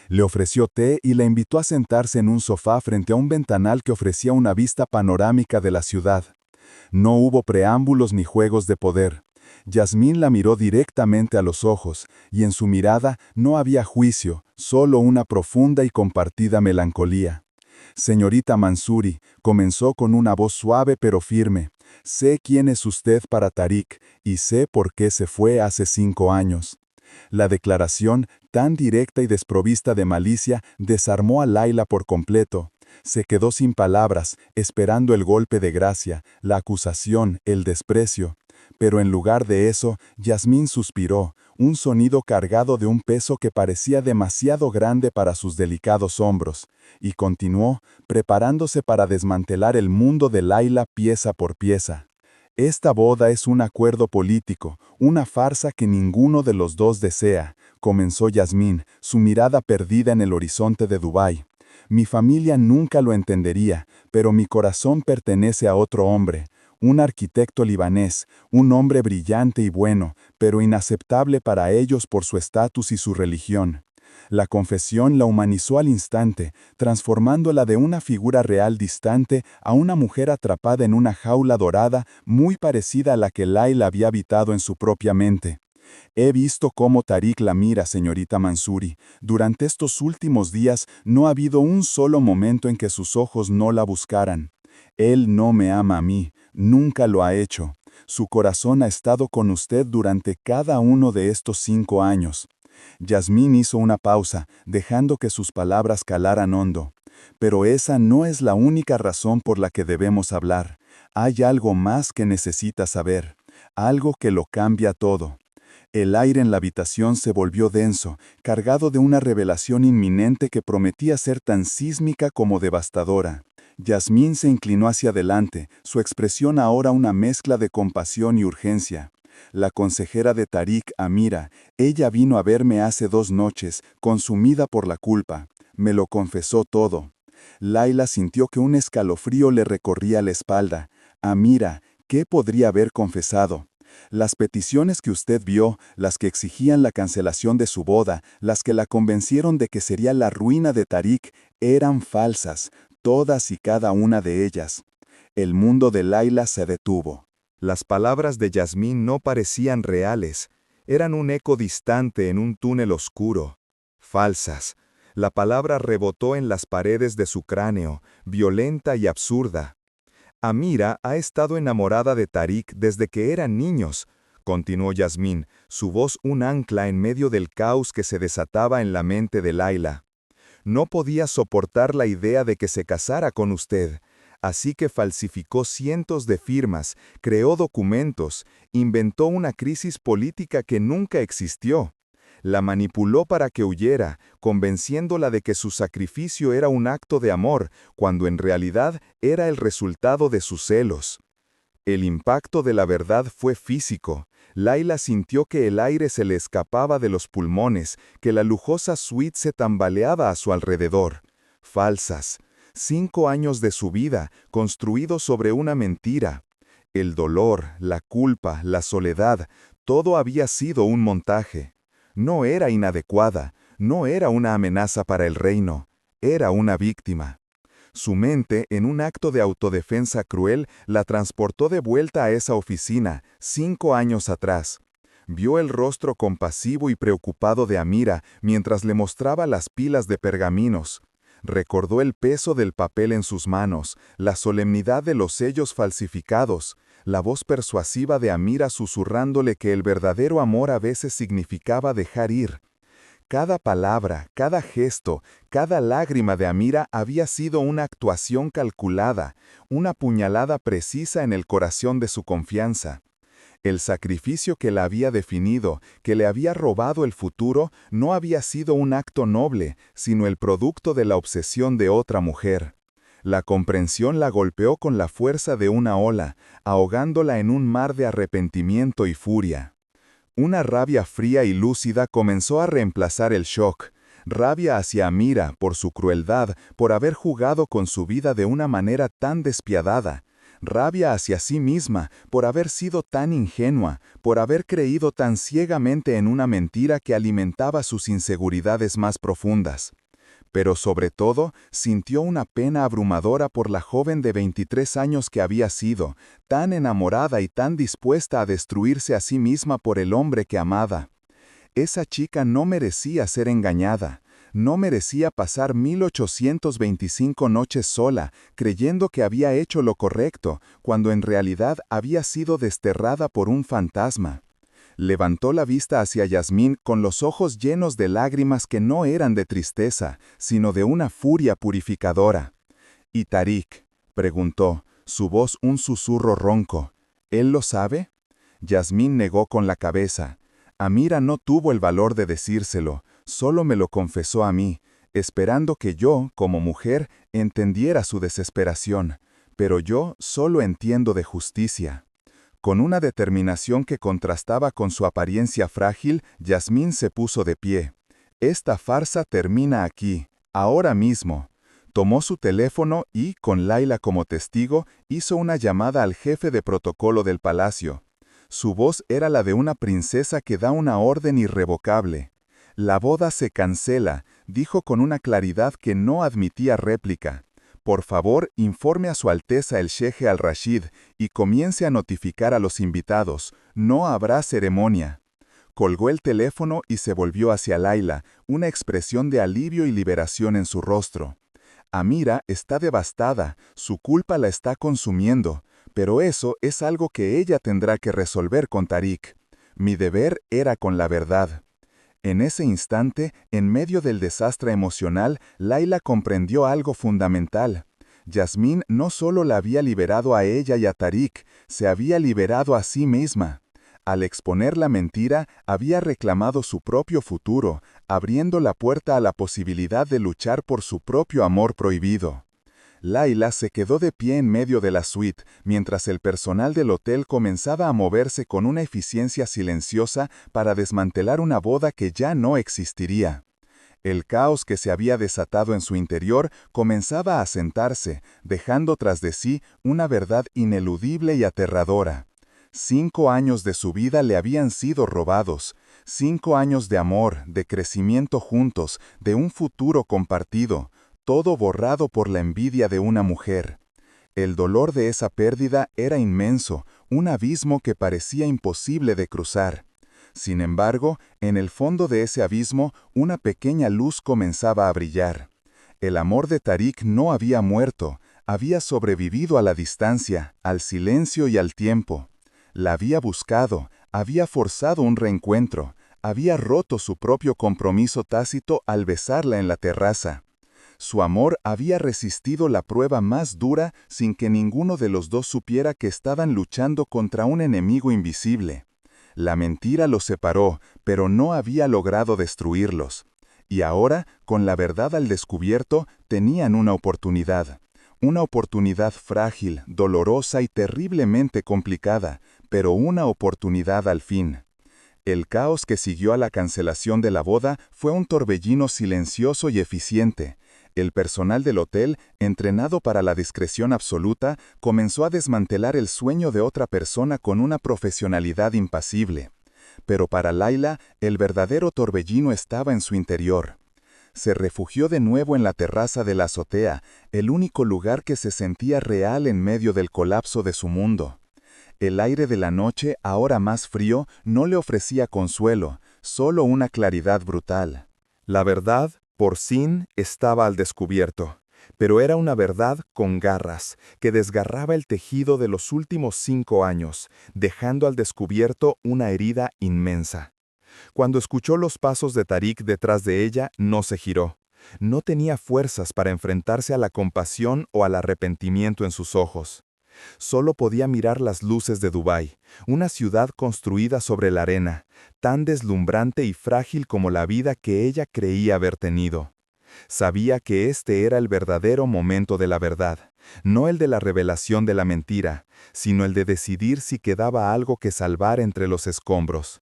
Le ofreció té y la invitó a sentarse en un sofá frente a un ventanal que ofrecía una vista panorámica de la ciudad. No hubo preámbulos ni juegos de poder. Yasmín la miró directamente a los ojos, y en su mirada no había juicio, solo una profunda y compartida melancolía. «Señorita Mansuri», comenzó con una voz suave pero firme, «sé quién es usted para Tarik, y sé por qué se fue hace 5 años». La declaración, tan directa y desprovista de malicia, desarmó a Layla por completo. Se quedó sin palabras, esperando el golpe de gracia, la acusación, el desprecio. Pero en lugar de eso, Yasmín suspiró, un sonido cargado de un peso que parecía demasiado grande para sus delicados hombros, y continuó, preparándose para desmantelar el mundo de Layla pieza por pieza. «Esta boda es un acuerdo político, una farsa que ninguno de los dos desea», comenzó Yasmín, su mirada perdida en el horizonte de Dubái. «Mi familia nunca lo entendería, pero mi corazón pertenece a otro hombre, un arquitecto libanés, un hombre brillante y bueno, pero inaceptable para ellos por su estatus y su religión». La confesión la humanizó al instante, transformándola de una figura real distante a una mujer atrapada en una jaula dorada muy parecida a la que Layla había habitado en su propia mente. «He visto cómo Tarik la mira, señorita Mansuri. Durante estos últimos días no ha habido un solo momento en que sus ojos no la buscaran. Él no me ama a mí, nunca lo ha hecho. Su corazón ha estado con usted durante cada uno de estos 5 años». Yasmín hizo una pausa, dejando que sus palabras calaran hondo. «Pero esa no es la única razón por la que debemos hablar. Hay algo más que necesita saber, algo que lo cambia todo». El aire en la habitación se volvió denso, cargado de una revelación inminente que prometía ser tan sísmica como devastadora. Yasmín se inclinó hacia adelante, su expresión ahora una mezcla de compasión y urgencia. La consejera de Tariq, Amira, ella vino a verme hace 2 noches, consumida por la culpa. Me lo confesó todo. Laila sintió que un escalofrío le recorría la espalda. Amira, ¿qué podría haber confesado? Las peticiones que usted vio, las que exigían la cancelación de su boda, las que la convencieron de que sería la ruina de Tariq, eran falsas, todas y cada una de ellas. El mundo de Laila se detuvo. Las palabras de Yasmín no parecían reales, eran un eco distante en un túnel oscuro. Falsas. La palabra rebotó en las paredes de su cráneo, violenta y absurda. Amira ha estado enamorada de Tariq desde que eran niños, continuó Yasmín, su voz un ancla en medio del caos que se desataba en la mente de Laila. No podía soportar la idea de que se casara con usted, así que falsificó cientos de firmas, creó documentos, inventó una crisis política que nunca existió. La manipuló para que huyera, convenciéndola de que su sacrificio era un acto de amor, cuando en realidad era el resultado de sus celos. El impacto de la verdad fue físico. Laila sintió que el aire se le escapaba de los pulmones, que la lujosa suite se tambaleaba a su alrededor. Falsas. 5 años de su vida, construidos sobre una mentira. El dolor, la culpa, la soledad, todo había sido un montaje. No era inadecuada, no era una amenaza para el reino, era una víctima. Su mente, en un acto de autodefensa cruel, la transportó de vuelta a esa oficina, 5 años atrás. Vio el rostro compasivo y preocupado de Amira mientras le mostraba las pilas de pergaminos. Recordó el peso del papel en sus manos, la solemnidad de los sellos falsificados, la voz persuasiva de Amira susurrándole que el verdadero amor a veces significaba dejar ir. Cada palabra, cada gesto, cada lágrima de Amira había sido una actuación calculada, una puñalada precisa en el corazón de su confianza. El sacrificio que la había definido, que le había robado el futuro, no había sido un acto noble, sino el producto de la obsesión de otra mujer. La comprensión la golpeó con la fuerza de una ola, ahogándola en un mar de arrepentimiento y furia. Una rabia fría y lúcida comenzó a reemplazar el shock. Rabia hacia Amira por su crueldad, por haber jugado con su vida de una manera tan despiadada. Rabia hacia sí misma, por haber sido tan ingenua, por haber creído tan ciegamente en una mentira que alimentaba sus inseguridades más profundas. Pero sobre todo, sintió una pena abrumadora por la joven de 23 años que había sido, tan enamorada y tan dispuesta a destruirse a sí misma por el hombre que amaba. Esa chica no merecía ser engañada. No merecía pasar 1825 noches sola, creyendo que había hecho lo correcto, cuando en realidad había sido desterrada por un fantasma. Levantó la vista hacia Yasmín con los ojos llenos de lágrimas que no eran de tristeza, sino de una furia purificadora. ¿Y Tariq?, preguntó, su voz un susurro ronco. ¿Él lo sabe? Yasmín negó con la cabeza. Amira no tuvo el valor de decírselo, solo me lo confesó a mí, esperando que yo, como mujer, entendiera su desesperación. Pero yo solo entiendo de justicia. Con una determinación que contrastaba con su apariencia frágil, Yasmín se puso de pie. Esta farsa termina aquí, ahora mismo. Tomó su teléfono y, con Laila como testigo, hizo una llamada al jefe de protocolo del palacio. Su voz era la de una princesa que da una orden irrevocable. La boda se cancela, dijo con una claridad que no admitía réplica. Por favor, informe a Su Alteza el Sheje al-Rashid y comience a notificar a los invitados. No habrá ceremonia. Colgó el teléfono y se volvió hacia Laila, una expresión de alivio y liberación en su rostro. Amira está devastada, su culpa la está consumiendo, pero eso es algo que ella tendrá que resolver con Tariq. Mi deber era con la verdad. En ese instante, en medio del desastre emocional, Laila comprendió algo fundamental. Yasmín no solo la había liberado a ella y a Tariq, se había liberado a sí misma. Al exponer la mentira, había reclamado su propio futuro, abriendo la puerta a la posibilidad de luchar por su propio amor prohibido. Laila se quedó de pie en medio de la suite, mientras el personal del hotel comenzaba a moverse con una eficiencia silenciosa para desmantelar una boda que ya no existiría. El caos que se había desatado en su interior comenzaba a asentarse, dejando tras de sí una verdad ineludible y aterradora. 5 años de su vida le habían sido robados, 5 años de amor, de crecimiento juntos, de un futuro compartido, todo borrado por la envidia de una mujer. El dolor de esa pérdida era inmenso, un abismo que parecía imposible de cruzar. Sin embargo, en el fondo de ese abismo, una pequeña luz comenzaba a brillar. El amor de Tariq no había muerto, había sobrevivido a la distancia, al silencio y al tiempo. La había buscado, había forzado un reencuentro, había roto su propio compromiso tácito al besarla en la terraza. Su amor había resistido la prueba más dura sin que ninguno de los dos supiera que estaban luchando contra un enemigo invisible. La mentira los separó, pero no había logrado destruirlos. Y ahora, con la verdad al descubierto, tenían una oportunidad. Una oportunidad frágil, dolorosa y terriblemente complicada, pero una oportunidad al fin. El caos que siguió a la cancelación de la boda fue un torbellino silencioso y eficiente. El personal del hotel, entrenado para la discreción absoluta, comenzó a desmantelar el sueño de otra persona con una profesionalidad impasible. Pero para Laila, el verdadero torbellino estaba en su interior. Se refugió de nuevo en la terraza de la azotea, el único lugar que se sentía real en medio del colapso de su mundo. El aire de la noche, ahora más frío, no le ofrecía consuelo, solo una claridad brutal. La verdad, por fin, estaba al descubierto, pero era una verdad con garras, que desgarraba el tejido de los últimos 5 años, dejando al descubierto una herida inmensa. Cuando escuchó los pasos de Tariq detrás de ella, no se giró. No tenía fuerzas para enfrentarse a la compasión o al arrepentimiento en sus ojos. Solo podía mirar las luces de Dubái, una ciudad construida sobre la arena, tan deslumbrante y frágil como la vida que ella creía haber tenido. Sabía que este era el verdadero momento de la verdad, no el de la revelación de la mentira, sino el de decidir si quedaba algo que salvar entre los escombros.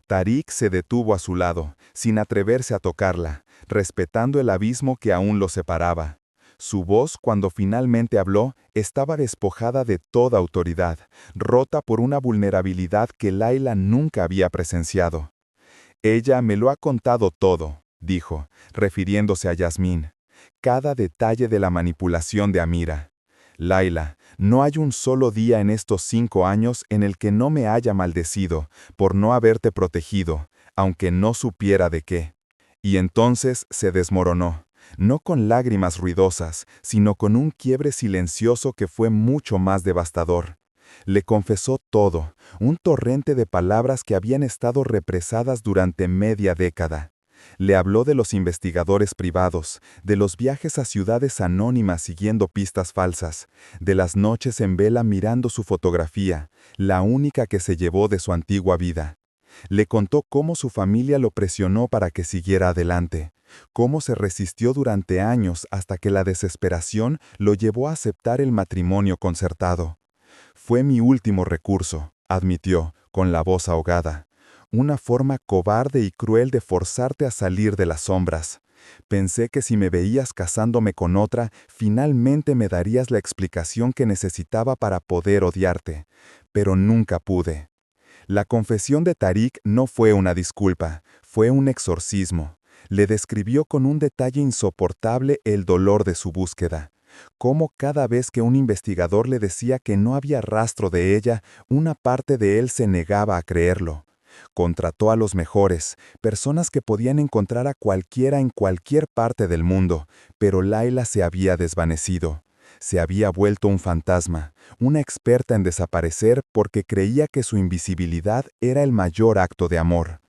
Tariq se detuvo a su lado, sin atreverse a tocarla, respetando el abismo que aún los separaba. Su voz, cuando finalmente habló, estaba despojada de toda autoridad, rota por una vulnerabilidad que Laila nunca había presenciado. «Ella me lo ha contado todo», dijo, refiriéndose a Yasmín. «Cada detalle de la manipulación de Amira. Laila, no hay un solo día en estos 5 años en el que no me haya maldecido por no haberte protegido, aunque no supiera de qué». Y entonces se desmoronó. No con lágrimas ruidosas, sino con un quiebre silencioso que fue mucho más devastador. Le confesó todo, un torrente de palabras que habían estado represadas durante media década. Le habló de los investigadores privados, de los viajes a ciudades anónimas siguiendo pistas falsas, de las noches en vela mirando su fotografía, la única que se llevó de su antigua vida. Le contó cómo su familia lo presionó para que siguiera adelante, cómo se resistió durante años hasta que la desesperación lo llevó a aceptar el matrimonio concertado. «Fue mi último recurso», admitió, con la voz ahogada. «Una forma cobarde y cruel de forzarte a salir de las sombras. Pensé que si me veías casándome con otra, finalmente me darías la explicación que necesitaba para poder odiarte, pero nunca pude». La confesión de Tariq no fue una disculpa, fue un exorcismo. Le describió con un detalle insoportable el dolor de su búsqueda. Cómo cada vez que un investigador le decía que no había rastro de ella, una parte de él se negaba a creerlo. Contrató a los mejores, personas que podían encontrar a cualquiera en cualquier parte del mundo, pero Laila se había desvanecido. Se había vuelto un fantasma, una experta en desaparecer porque creía que su invisibilidad era el mayor acto de amor.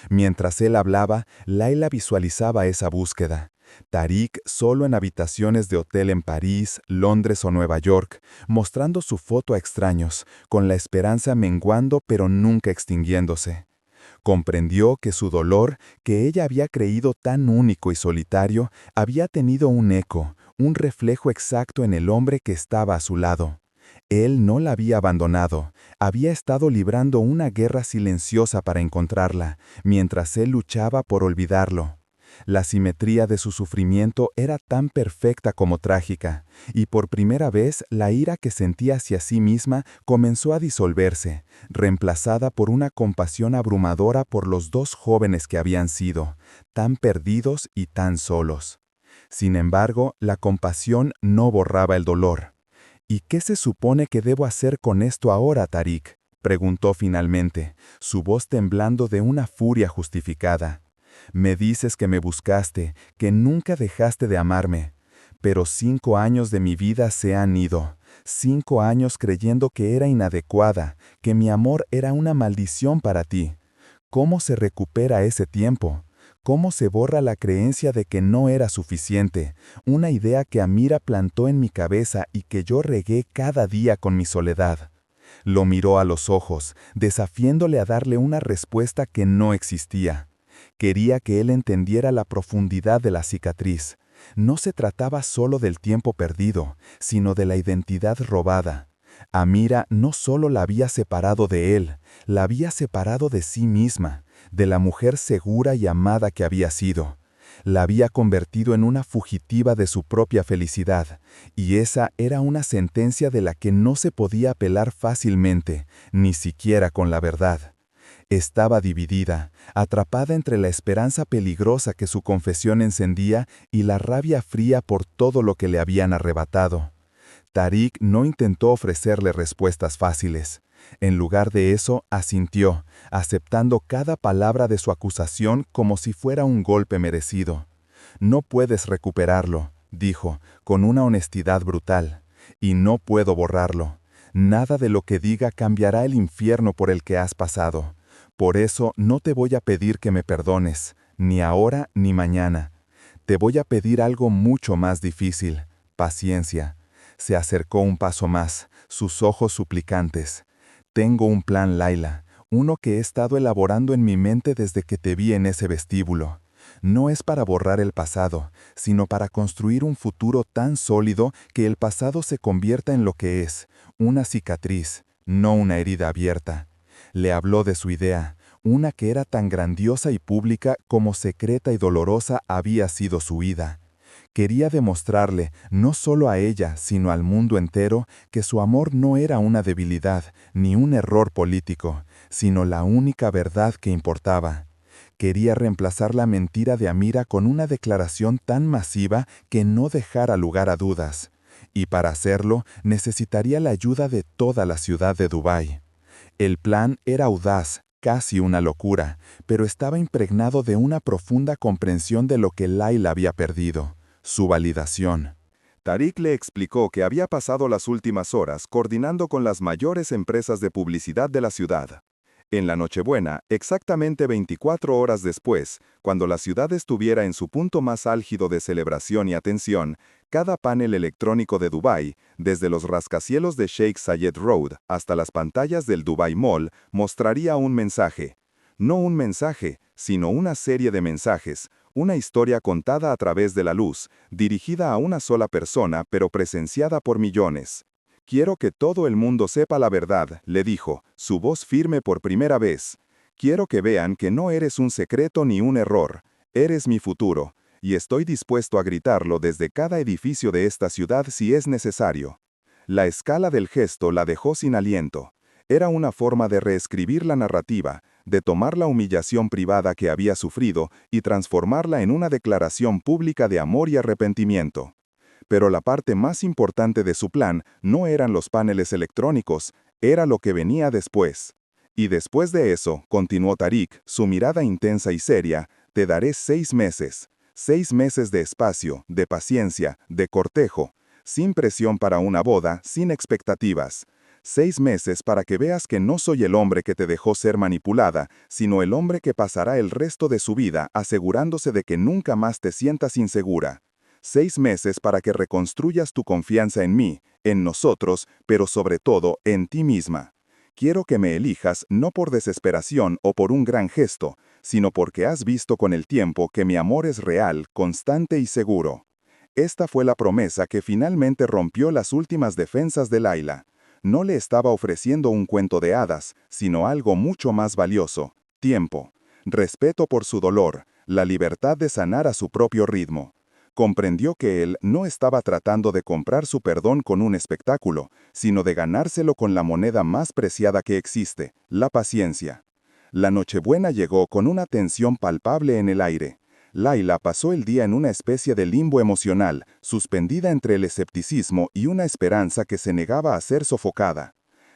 Mientras él hablaba, Laila visualizaba esa búsqueda. Tariq solo en habitaciones de hotel en París, Londres o Nueva York, mostrando su foto a extraños, con la esperanza menguando pero nunca extinguiéndose. Comprendió que su dolor, que ella había creído tan único y solitario, había tenido un eco, un reflejo exacto en el hombre que estaba a su lado. Él no la había abandonado, había estado librando una guerra silenciosa para encontrarla, mientras él luchaba por olvidarlo. La simetría de su sufrimiento era tan perfecta como trágica, y por primera vez la ira que sentía hacia sí misma comenzó a disolverse, reemplazada por una compasión abrumadora por los dos jóvenes que habían sido, tan perdidos y tan solos. Sin embargo, la compasión no borraba el dolor. «¿Y qué se supone que debo hacer con esto ahora, Tarik?», preguntó finalmente, su voz temblando de una furia justificada. «Me dices que me buscaste, que nunca dejaste de amarme. Pero 5 años de mi vida se han ido, 5 años creyendo que era inadecuada, que mi amor era una maldición para ti. ¿Cómo se recupera ese tiempo? ¿Cómo se borra la creencia de que no era suficiente, una idea que Amira plantó en mi cabeza y que yo regué cada día con mi soledad?» Lo miró a los ojos, desafiándole a darle una respuesta que no existía. Quería que él entendiera la profundidad de la cicatriz. No se trataba solo del tiempo perdido, sino de la identidad robada. Amira no solo la había separado de él, la había separado de sí misma, de la mujer segura y amada que había sido. La había convertido en una fugitiva de su propia felicidad, y esa era una sentencia de la que no se podía apelar fácilmente, ni siquiera con la verdad. Estaba dividida, atrapada entre la esperanza peligrosa que su confesión encendía y la rabia fría por todo lo que le habían arrebatado. Tarik no intentó ofrecerle respuestas fáciles. En lugar de eso, asintió, aceptando cada palabra de su acusación como si fuera un golpe merecido. «No puedes recuperarlo», dijo, con una honestidad brutal, «y no puedo borrarlo. Nada de lo que diga cambiará el infierno por el que has pasado. Por eso no te voy a pedir que me perdones, ni ahora ni mañana. Te voy a pedir algo mucho más difícil: paciencia». Se acercó un paso más, sus ojos suplicantes. «Tengo un plan, Laila, uno que he estado elaborando en mi mente desde que te vi en ese vestíbulo. No es para borrar el pasado, sino para construir un futuro tan sólido que el pasado se convierta en lo que es, una cicatriz, no una herida abierta». Le habló de su idea, una que era tan grandiosa y pública como secreta y dolorosa había sido su huida. Quería demostrarle, no solo a ella, sino al mundo entero, que su amor no era una debilidad, ni un error político, sino la única verdad que importaba. Quería reemplazar la mentira de Amira con una declaración tan masiva que no dejara lugar a dudas. Y para hacerlo, necesitaría la ayuda de toda la ciudad de Dubái. El plan era audaz, casi una locura, pero estaba impregnado de una profunda comprensión de lo que Laila había perdido: su validación. Tarik le explicó que había pasado las últimas horas coordinando con las mayores empresas de publicidad de la ciudad. En la Nochebuena, exactamente 24 horas después, cuando la ciudad estuviera en su punto más álgido de celebración y atención, cada panel electrónico de Dubái, desde los rascacielos de Sheikh Zayed Road hasta las pantallas del Dubai Mall, mostraría un mensaje. No un mensaje, sino una serie de mensajes, una historia contada a través de la luz, dirigida a una sola persona pero presenciada por millones. «Quiero que todo el mundo sepa la verdad», le dijo, su voz firme por primera vez. «Quiero que vean que no eres un secreto ni un error. Eres mi futuro, y estoy dispuesto a gritarlo desde cada edificio de esta ciudad si es necesario». La escala del gesto la dejó sin aliento. Era una forma de reescribir la narrativa, de tomar la humillación privada que había sufrido y transformarla en una declaración pública de amor y arrepentimiento. Pero la parte más importante de su plan no eran los paneles electrónicos, era lo que venía después. «Y después de eso», continuó Tarik, su mirada intensa y seria, «te daré 6 meses. 6 meses de espacio, de paciencia, de cortejo, sin presión para una boda, sin expectativas. 6 meses para que veas que no soy el hombre que te dejó ser manipulada, sino el hombre que pasará el resto de su vida asegurándose de que nunca más te sientas insegura. 6 meses para que reconstruyas tu confianza en mí, en nosotros, pero sobre todo en ti misma. Quiero que me elijas no por desesperación o por un gran gesto, sino porque has visto con el tiempo que mi amor es real, constante y seguro. Esta fue la promesa que finalmente rompió las últimas defensas de Layla. No le estaba ofreciendo un cuento de hadas, sino algo mucho más valioso: tiempo, respeto por su dolor, la libertad de sanar a su propio ritmo. Comprendió que él no estaba tratando de comprar su perdón con un espectáculo, sino de ganárselo con la moneda más preciada que existe, la paciencia. La Nochebuena llegó con una tensión palpable en el aire. Layla pasó el día en una especie de limbo emocional, suspendida entre el escepticismo y una esperanza que se negaba a ser sofocada.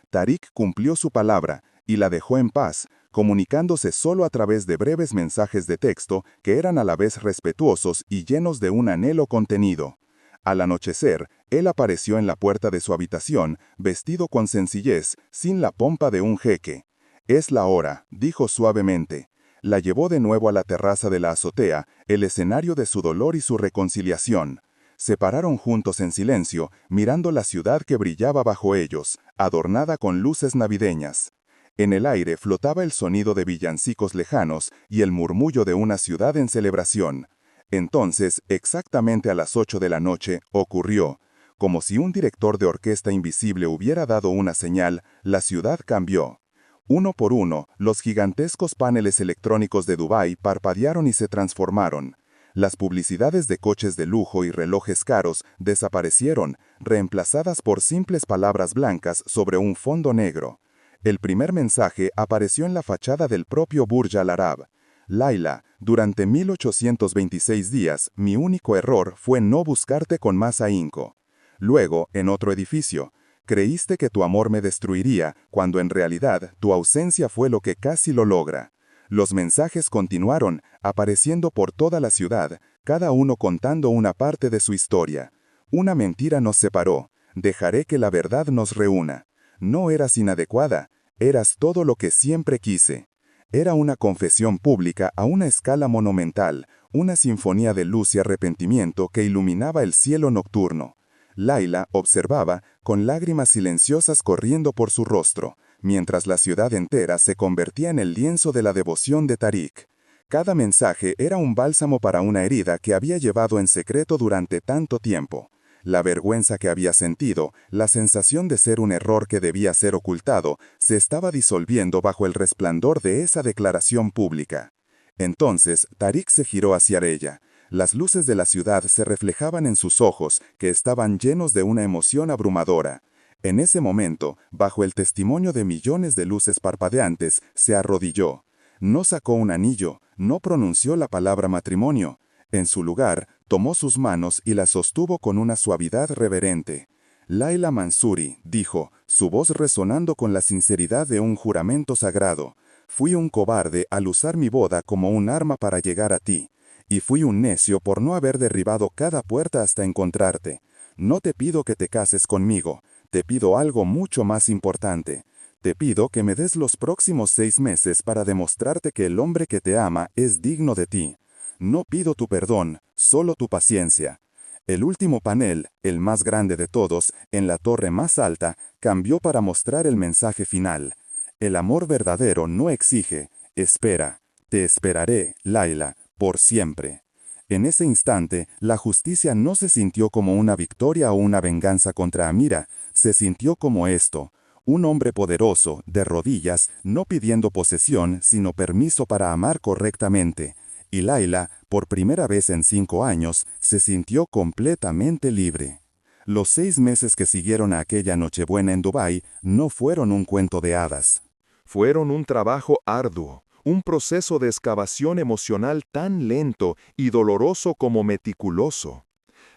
Tariq cumplió su palabra y la dejó en paz, comunicándose solo a través de breves mensajes de texto que eran a la vez respetuosos y llenos de un anhelo contenido. Al anochecer, él apareció en la puerta de su habitación, vestido con sencillez, sin la pompa de un jeque. «Es la hora», dijo suavemente. La llevó de nuevo a la terraza de la azotea, el escenario de su dolor y su reconciliación. Se pararon juntos en silencio, mirando la ciudad que brillaba bajo ellos, adornada con luces navideñas. En el aire flotaba el sonido de villancicos lejanos y el murmullo de una ciudad en celebración. Entonces, exactamente a las 8 de la noche, ocurrió. Como si un director de orquesta invisible hubiera dado una señal, la ciudad cambió. Uno por uno, los gigantescos paneles electrónicos de Dubái parpadearon y se transformaron. Las publicidades de coches de lujo y relojes caros desaparecieron, reemplazadas por simples palabras blancas sobre un fondo negro. El primer mensaje apareció en la fachada del propio Burj Al Arab. Layla, durante 1826 días, mi único error fue no buscarte con más ahínco. Luego, en otro edificio, creíste que tu amor me destruiría, cuando en realidad tu ausencia fue lo que casi lo logra. Los mensajes continuaron, apareciendo por toda la ciudad, cada uno contando una parte de su historia. Una mentira nos separó. Dejaré que la verdad nos reúna. No eras inadecuada, eras todo lo que siempre quise. Era una confesión pública a una escala monumental, una sinfonía de luz y arrepentimiento que iluminaba el cielo nocturno. Layla observaba, con lágrimas silenciosas corriendo por su rostro, mientras la ciudad entera se convertía en el lienzo de la devoción de Tariq. Cada mensaje era un bálsamo para una herida que había llevado en secreto durante tanto tiempo. La vergüenza que había sentido, la sensación de ser un error que debía ser ocultado, se estaba disolviendo bajo el resplandor de esa declaración pública. Entonces, Tariq se giró hacia ella. Las luces de la ciudad se reflejaban en sus ojos, que estaban llenos de una emoción abrumadora. En ese momento, bajo el testimonio de millones de luces parpadeantes, se arrodilló. No sacó un anillo, no pronunció la palabra matrimonio. En su lugar, tomó sus manos y las sostuvo con una suavidad reverente. «Layla Mansuri», dijo, su voz resonando con la sinceridad de un juramento sagrado. «Fui un cobarde al usar mi boda como un arma para llegar a ti. Y fui un necio por no haber derribado cada puerta hasta encontrarte. No te pido que te cases conmigo, te pido algo mucho más importante. Te pido que me des los próximos 6 meses para demostrarte que el hombre que te ama es digno de ti. No pido tu perdón, solo tu paciencia». El último panel, el más grande de todos, en la torre más alta, cambió para mostrar el mensaje final. El amor verdadero no exige, espera. Te esperaré, Layla, por siempre. En ese instante, la justicia no se sintió como una victoria o una venganza contra Amira, se sintió como esto: un hombre poderoso, de rodillas, no pidiendo posesión, sino permiso para amar correctamente. Y Layla, por primera vez en 5 años, se sintió completamente libre. Los 6 meses que siguieron a aquella Nochebuena en Dubái no fueron un cuento de hadas. Fueron un trabajo arduo, un proceso de excavación emocional tan lento y doloroso como meticuloso.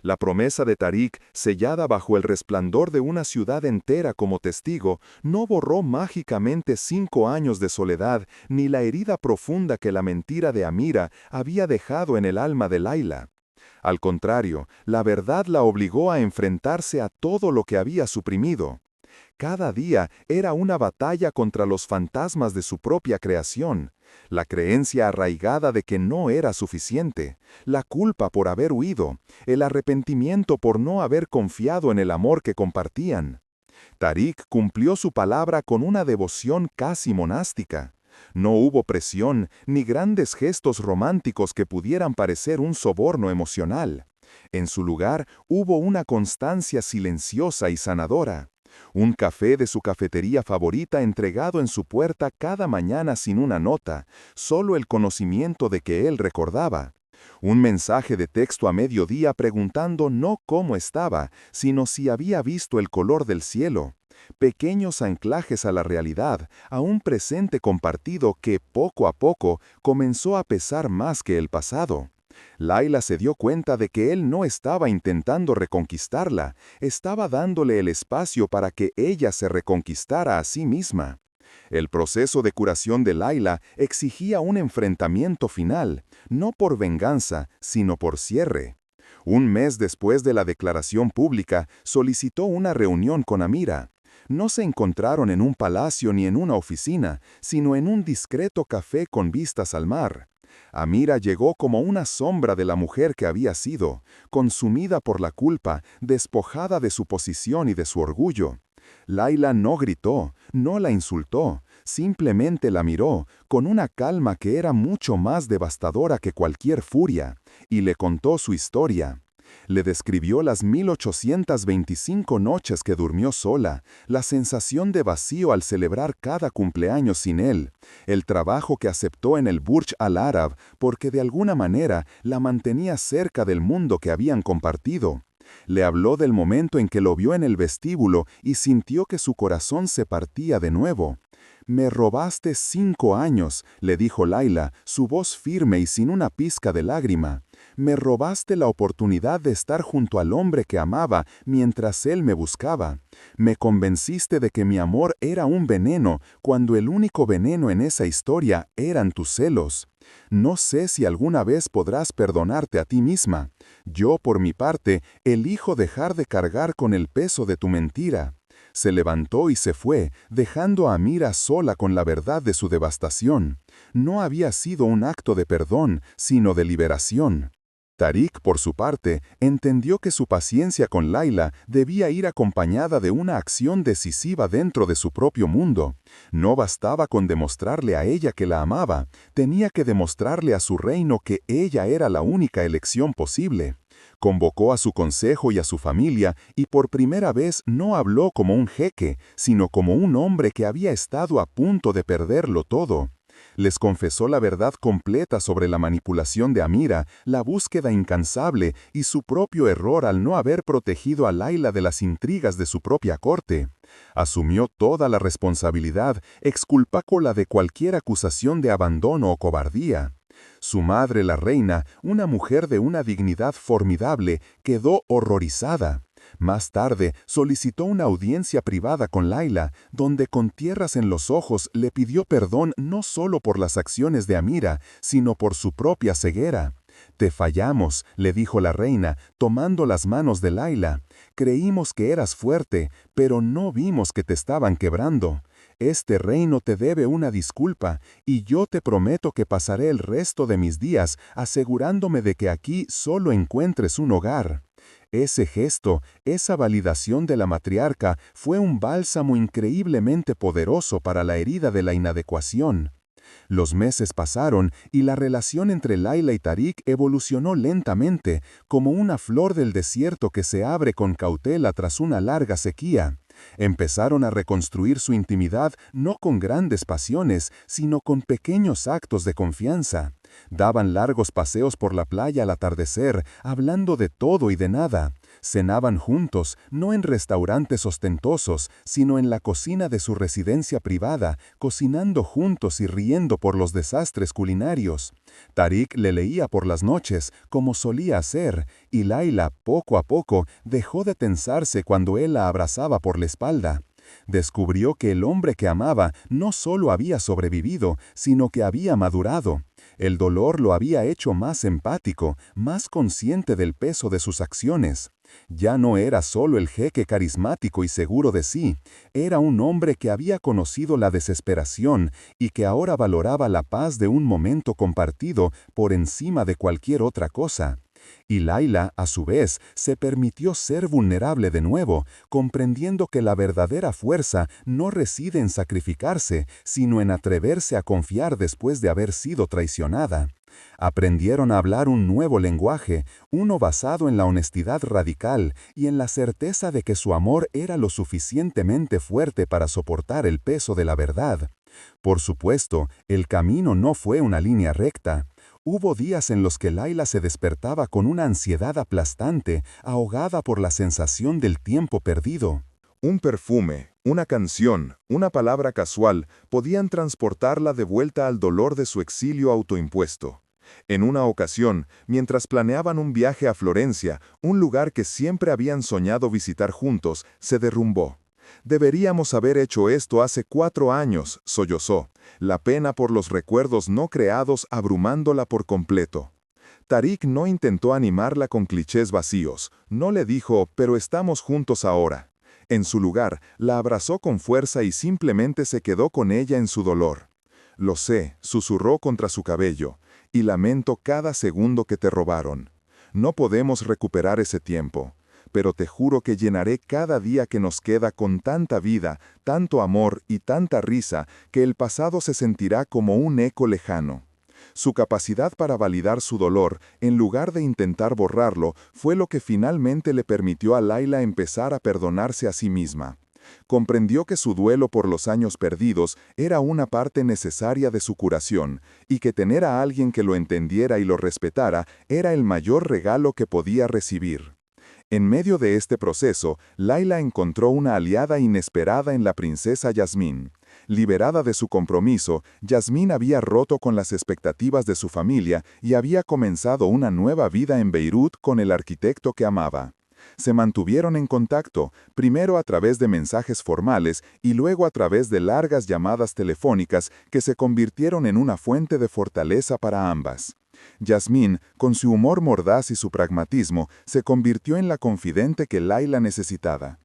La promesa de Tariq, sellada bajo el resplandor de una ciudad entera como testigo, no borró mágicamente 5 años de soledad, ni la herida profunda que la mentira de Amira había dejado en el alma de Layla. Al contrario, la verdad la obligó a enfrentarse a todo lo que había suprimido. Cada día era una batalla contra los fantasmas de su propia creación, la creencia arraigada de que no era suficiente, la culpa por haber huido, el arrepentimiento por no haber confiado en el amor que compartían. Tariq cumplió su palabra con una devoción casi monástica. No hubo presión ni grandes gestos románticos que pudieran parecer un soborno emocional. En su lugar, hubo una constancia silenciosa y sanadora. Un café de su cafetería favorita entregado en su puerta cada mañana sin una nota, solo el conocimiento de que él recordaba. Un mensaje de texto a mediodía preguntando no cómo estaba, sino si había visto el color del cielo. Pequeños anclajes a la realidad, a un presente compartido que, poco a poco, comenzó a pesar más que el pasado. Laila se dio cuenta de que él no estaba intentando reconquistarla, estaba dándole el espacio para que ella se reconquistara a sí misma. El proceso de curación de Laila exigía un enfrentamiento final, no por venganza, sino por cierre. Un mes después de la declaración pública, solicitó una reunión con Amira. No se encontraron en un palacio ni en una oficina, sino en un discreto café con vistas al mar. Amira llegó como una sombra de la mujer que había sido, consumida por la culpa, despojada de su posición y de su orgullo. Laila no gritó, no la insultó, simplemente la miró, con una calma que era mucho más devastadora que cualquier furia, y le contó su historia. Le describió las 1825 noches que durmió sola, la sensación de vacío al celebrar cada cumpleaños sin él, el trabajo que aceptó en el Burj Al Arab porque de alguna manera la mantenía cerca del mundo que habían compartido. Le habló del momento en que lo vio en el vestíbulo y sintió que su corazón se partía de nuevo. «Me robaste 5 años», le dijo Laila, su voz firme y sin una pizca de lágrima. «Me robaste la oportunidad de estar junto al hombre que amaba mientras él me buscaba. Me convenciste de que mi amor era un veneno, cuando el único veneno en esa historia eran tus celos. No sé si alguna vez podrás perdonarte a ti misma. Yo, por mi parte, elijo dejar de cargar con el peso de tu mentira». Se levantó y se fue, dejando a Amira sola con la verdad de su devastación. No había sido un acto de perdón, sino de liberación. Tariq, por su parte, entendió que su paciencia con Laila debía ir acompañada de una acción decisiva dentro de su propio mundo. No bastaba con demostrarle a ella que la amaba, tenía que demostrarle a su reino que ella era la única elección posible. Convocó a su consejo y a su familia y por primera vez no habló como un jeque, sino como un hombre que había estado a punto de perderlo todo. Les confesó la verdad completa sobre la manipulación de Amira, la búsqueda incansable y su propio error al no haber protegido a Laila de las intrigas de su propia corte. Asumió toda la responsabilidad, exculpándola de cualquier acusación de abandono o cobardía. Su madre, la reina, una mujer de una dignidad formidable, quedó horrorizada. Más tarde, solicitó una audiencia privada con Laila, donde con tierras en los ojos le pidió perdón no solo por las acciones de Amira, sino por su propia ceguera. «Te fallamos», le dijo la reina, tomando las manos de Laila. «Creímos que eras fuerte, pero no vimos que te estaban quebrando. Este reino te debe una disculpa, y yo te prometo que pasaré el resto de mis días asegurándome de que aquí solo encuentres un hogar». Ese gesto, esa validación de la matriarca, fue un bálsamo increíblemente poderoso para la herida de la inadecuación. Los meses pasaron y la relación entre Laila y Tariq evolucionó lentamente, como una flor del desierto que se abre con cautela tras una larga sequía. Empezaron a reconstruir su intimidad no con grandes pasiones, sino con pequeños actos de confianza. Daban largos paseos por la playa al atardecer, hablando de todo y de nada. Cenaban juntos, no en restaurantes ostentosos, sino en la cocina de su residencia privada, cocinando juntos y riendo por los desastres culinarios. Tariq le leía por las noches, como solía hacer, y Laila, poco a poco, dejó de tensarse cuando él la abrazaba por la espalda. Descubrió que el hombre que amaba no solo había sobrevivido, sino que había madurado. El dolor lo había hecho más empático, más consciente del peso de sus acciones. Ya no era solo el jeque carismático y seguro de sí, era un hombre que había conocido la desesperación y que ahora valoraba la paz de un momento compartido por encima de cualquier otra cosa. Y Layla, a su vez, se permitió ser vulnerable de nuevo, comprendiendo que la verdadera fuerza no reside en sacrificarse, sino en atreverse a confiar después de haber sido traicionada. Aprendieron a hablar un nuevo lenguaje, uno basado en la honestidad radical y en la certeza de que su amor era lo suficientemente fuerte para soportar el peso de la verdad. Por supuesto, el camino no fue una línea recta. Hubo días en los que Layla se despertaba con una ansiedad aplastante, ahogada por la sensación del tiempo perdido. Un perfume, una canción, una palabra casual podían transportarla de vuelta al dolor de su exilio autoimpuesto. En una ocasión, mientras planeaban un viaje a Florencia, un lugar que siempre habían soñado visitar juntos, se derrumbó. «Deberíamos haber hecho esto hace 4 años», sollozó, la pena por los recuerdos no creados abrumándola por completo. Tariq no intentó animarla con clichés vacíos, no le dijo, «pero estamos juntos ahora». En su lugar, la abrazó con fuerza y simplemente se quedó con ella en su dolor. «Lo sé», susurró contra su cabello, «y lamento cada segundo que te robaron. No podemos recuperar ese tiempo, pero te juro que llenaré cada día que nos queda con tanta vida, tanto amor y tanta risa que el pasado se sentirá como un eco lejano». Su capacidad para validar su dolor, en lugar de intentar borrarlo, fue lo que finalmente le permitió a Layla empezar a perdonarse a sí misma. Comprendió que su duelo por los años perdidos era una parte necesaria de su curación, y que tener a alguien que lo entendiera y lo respetara era el mayor regalo que podía recibir. En medio de este proceso, Layla encontró una aliada inesperada en la princesa Yasmín. Liberada de su compromiso, Yasmín había roto con las expectativas de su familia y había comenzado una nueva vida en Beirut con el arquitecto que amaba. Se mantuvieron en contacto, primero a través de mensajes formales y luego a través de largas llamadas telefónicas que se convirtieron en una fuente de fortaleza para ambas. Yasmín, con su humor mordaz y su pragmatismo, se convirtió en la confidente que Layla necesitaba.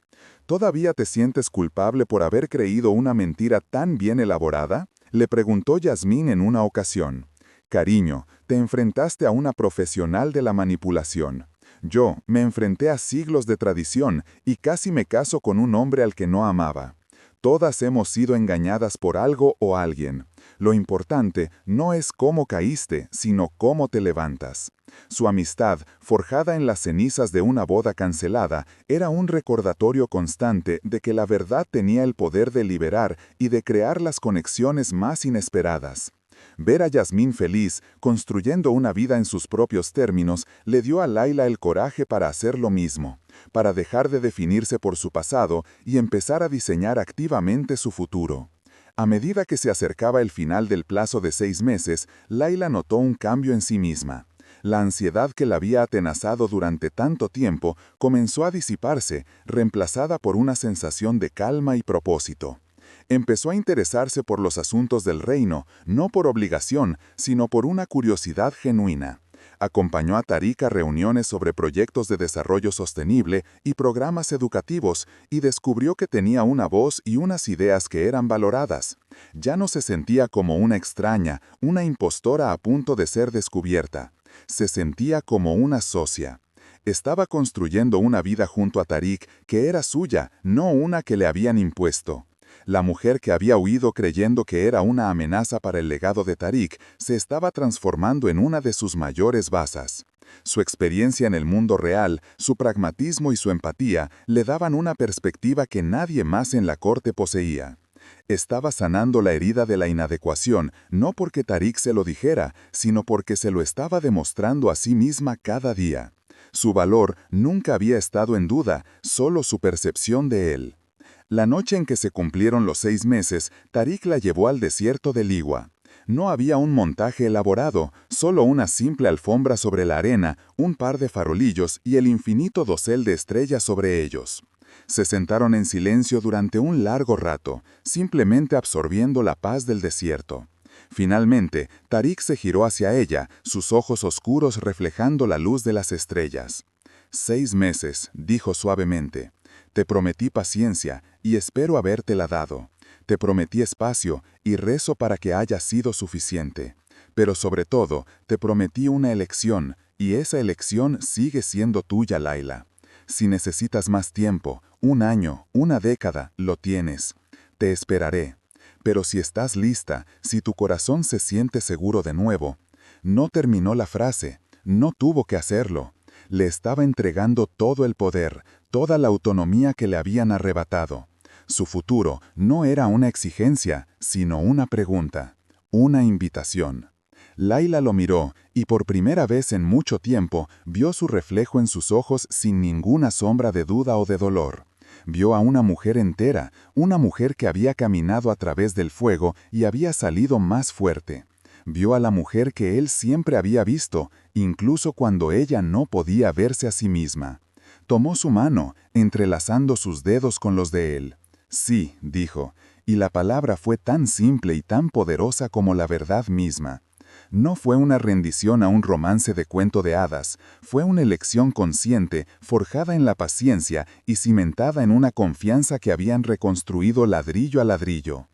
¿Todavía te sientes culpable por haber creído una mentira tan bien elaborada?, le preguntó Yasmín en una ocasión. Cariño, te enfrentaste a una profesional de la manipulación. Yo me enfrenté a siglos de tradición y casi me caso con un hombre al que no amaba. Todas hemos sido engañadas por algo o alguien. Lo importante no es cómo caíste, sino cómo te levantas. Su amistad, forjada en las cenizas de una boda cancelada, era un recordatorio constante de que la verdad tenía el poder de liberar y de crear las conexiones más inesperadas. Ver a Yasmín feliz, construyendo una vida en sus propios términos, le dio a Layla el coraje para hacer lo mismo, para dejar de definirse por su pasado y empezar a diseñar activamente su futuro. A medida que se acercaba el final del plazo de 6 meses, Layla notó un cambio en sí misma. La ansiedad que la había atenazado durante tanto tiempo comenzó a disiparse, reemplazada por una sensación de calma y propósito. Empezó a interesarse por los asuntos del reino, no por obligación, sino por una curiosidad genuina. Acompañó a Tariq a reuniones sobre proyectos de desarrollo sostenible y programas educativos y descubrió que tenía una voz y unas ideas que eran valoradas. Ya no se sentía como una extraña, una impostora a punto de ser descubierta. Se sentía como una socia. Estaba construyendo una vida junto a Tariq que era suya, no una que le habían impuesto. La mujer que había huido creyendo que era una amenaza para el legado de Tariq se estaba transformando en una de sus mayores bazas. Su experiencia en el mundo real, su pragmatismo y su empatía le daban una perspectiva que nadie más en la corte poseía. Estaba sanando la herida de la inadecuación, no porque Tariq se lo dijera, sino porque se lo estaba demostrando a sí misma cada día. Su valor nunca había estado en duda, solo su percepción de él. La noche en que se cumplieron los 6 meses, Tariq la llevó al desierto de Liwa. No había un montaje elaborado, solo una simple alfombra sobre la arena, un par de farolillos y el infinito dosel de estrellas sobre ellos. Se sentaron en silencio durante un largo rato, simplemente absorbiendo la paz del desierto. Finalmente, Tariq se giró hacia ella, sus ojos oscuros reflejando la luz de las estrellas. 6 meses, dijo suavemente. Te prometí paciencia y espero habértela dado. Te prometí espacio y rezo para que haya sido suficiente. Pero sobre todo, te prometí una elección Y esa elección sigue siendo tuya, Laila. Si necesitas más tiempo, 1 año, 1 década, lo tienes. Te esperaré. Pero si estás lista, si tu corazón se siente seguro de nuevo, no terminó la frase, no tuvo que hacerlo. Le estaba entregando todo el poder, toda la autonomía que le habían arrebatado. Su futuro no era una exigencia, sino una pregunta, una invitación. Laila lo miró y por primera vez en mucho tiempo vio su reflejo en sus ojos sin ninguna sombra de duda o de dolor. Vio a una mujer entera, una mujer que había caminado a través del fuego y había salido más fuerte. Vio a la mujer que él siempre había visto, incluso cuando ella no podía verse a sí misma. Tomó su mano, entrelazando sus dedos con los de él. Sí, dijo, y la palabra fue tan simple y tan poderosa como la verdad misma. No fue una rendición a un romance de cuento de hadas, fue una elección consciente, forjada en la paciencia y cimentada en una confianza que habían reconstruido ladrillo a ladrillo.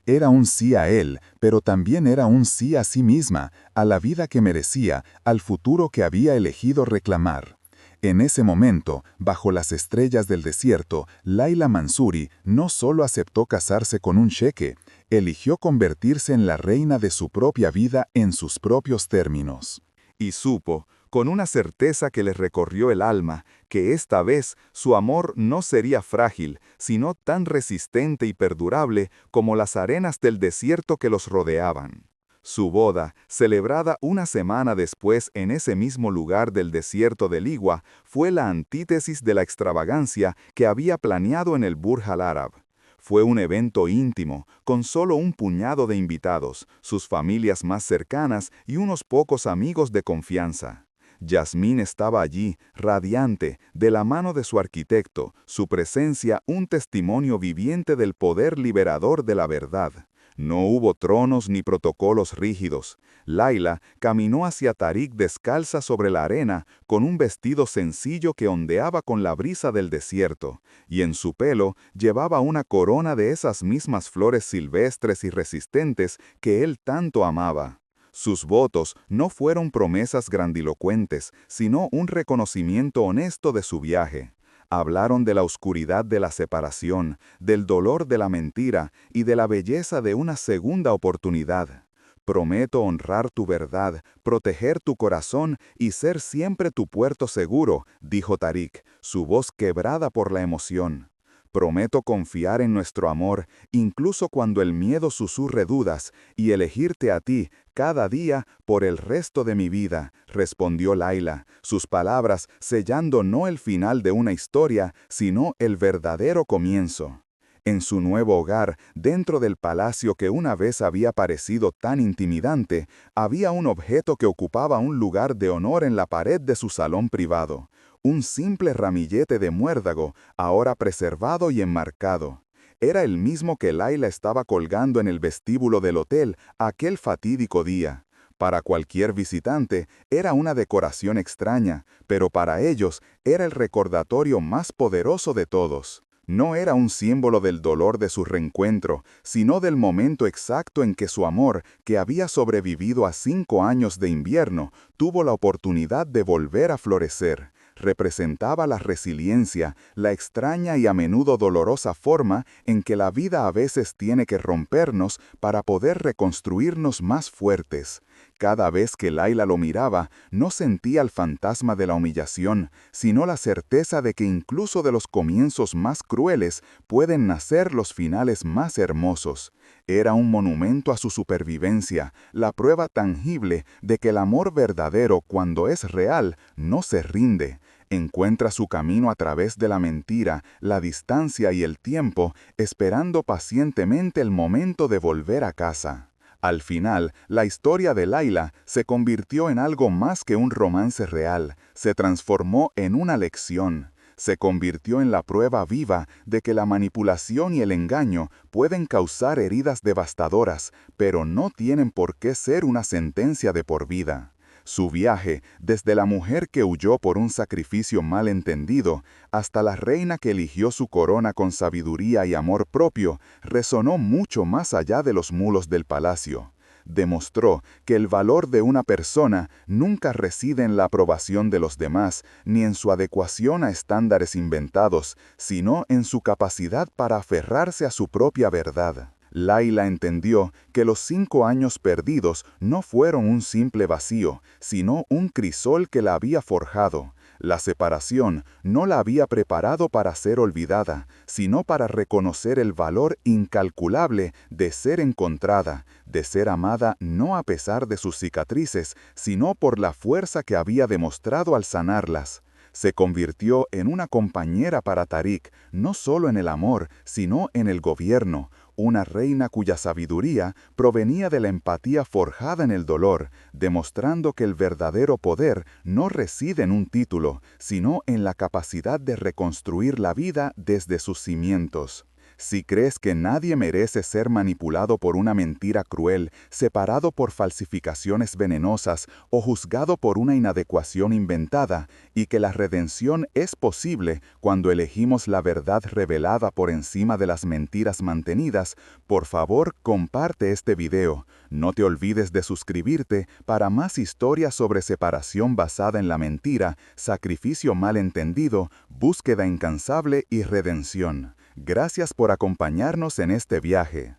Era un sí a él, pero también era un sí a sí misma, a la vida que merecía, al futuro que había elegido reclamar. En ese momento, bajo las estrellas del desierto, Laila Mansuri no solo aceptó casarse con un sheque, eligió convertirse en la reina de su propia vida en sus propios términos. Y supo, con una certeza que le recorrió el alma, que esta vez su amor no sería frágil, sino tan resistente y perdurable como las arenas del desierto que los rodeaban. Su boda, celebrada una semana después en ese mismo lugar del desierto de Ligua, fue la antítesis de la extravagancia que había planeado en el Burj Al Arab. Fue un evento íntimo, con solo un puñado de invitados, sus familias más cercanas y unos pocos amigos de confianza. Yasmín estaba allí, radiante, de la mano de su arquitecto, su presencia un testimonio viviente del poder liberador de la verdad. No hubo tronos ni protocolos rígidos. Laila caminó hacia Tarik descalza sobre la arena, con un vestido sencillo que ondeaba con la brisa del desierto, y en su pelo llevaba una corona de esas mismas flores silvestres y resistentes que él tanto amaba. Sus votos no fueron promesas grandilocuentes, sino un reconocimiento honesto de su viaje. Hablaron de la oscuridad de la separación, del dolor de la mentira y de la belleza de una segunda oportunidad. Prometo honrar tu verdad, proteger tu corazón y ser siempre tu puerto seguro, dijo Tarik, su voz quebrada por la emoción. Prometo confiar en nuestro amor, incluso cuando el miedo susurre dudas, y elegirte a ti, cada día, por el resto de mi vida, respondió Laila, sus palabras sellando no el final de una historia, sino el verdadero comienzo. En su nuevo hogar, dentro del palacio que una vez había parecido tan intimidante, había un objeto que ocupaba un lugar de honor en la pared de su salón privado. Un simple ramillete de muérdago, ahora preservado y enmarcado. Era el mismo que Laila estaba colgando en el vestíbulo del hotel aquel fatídico día. Para cualquier visitante, era una decoración extraña, pero para ellos era el recordatorio más poderoso de todos. No era un símbolo del dolor de su reencuentro, sino del momento exacto en que su amor, que había sobrevivido a 5 años de invierno, tuvo la oportunidad de volver a florecer. Representaba la resiliencia, la extraña y a menudo dolorosa forma en que la vida a veces tiene que rompernos para poder reconstruirnos más fuertes. Cada vez que Laila lo miraba, no sentía el fantasma de la humillación, sino la certeza de que incluso de los comienzos más crueles pueden nacer los finales más hermosos. Era un monumento a su supervivencia, la prueba tangible de que el amor verdadero, cuando es real, no se rinde. Encuentra su camino a través de la mentira, la distancia y el tiempo, esperando pacientemente el momento de volver a casa. Al final, la historia de Laila se convirtió en algo más que un romance real, se transformó en una lección. Se convirtió en la prueba viva de que la manipulación y el engaño pueden causar heridas devastadoras, pero no tienen por qué ser una sentencia de por vida. Su viaje, desde la mujer que huyó por un sacrificio mal entendido, hasta la reina que eligió su corona con sabiduría y amor propio, resonó mucho más allá de los muros del palacio. demostró que el valor de una persona nunca reside en la aprobación de los demás, ni en su adecuación a estándares inventados, sino en su capacidad para aferrarse a su propia verdad. Layla entendió que los 5 años perdidos no fueron un simple vacío, sino un crisol que la había forjado. La separación no la había preparado para ser olvidada, sino para reconocer el valor incalculable de ser encontrada, de ser amada no a pesar de sus cicatrices, sino por la fuerza que había demostrado al sanarlas. Se convirtió en una compañera para Tariq, no solo en el amor, sino en el gobierno, una reina cuya sabiduría provenía de la empatía forjada en el dolor, demostrando que el verdadero poder no reside en un título, sino en la capacidad de reconstruir la vida desde sus cimientos. Si crees que nadie merece ser manipulado por una mentira cruel, separado por falsificaciones venenosas o juzgado por una inadecuación inventada, y que la redención es posible cuando elegimos la verdad revelada por encima de las mentiras mantenidas, por favor comparte este video. No te olvides de suscribirte para más historias sobre separación basada en la mentira, sacrificio malentendido, búsqueda incansable y redención. Gracias por acompañarnos en este viaje.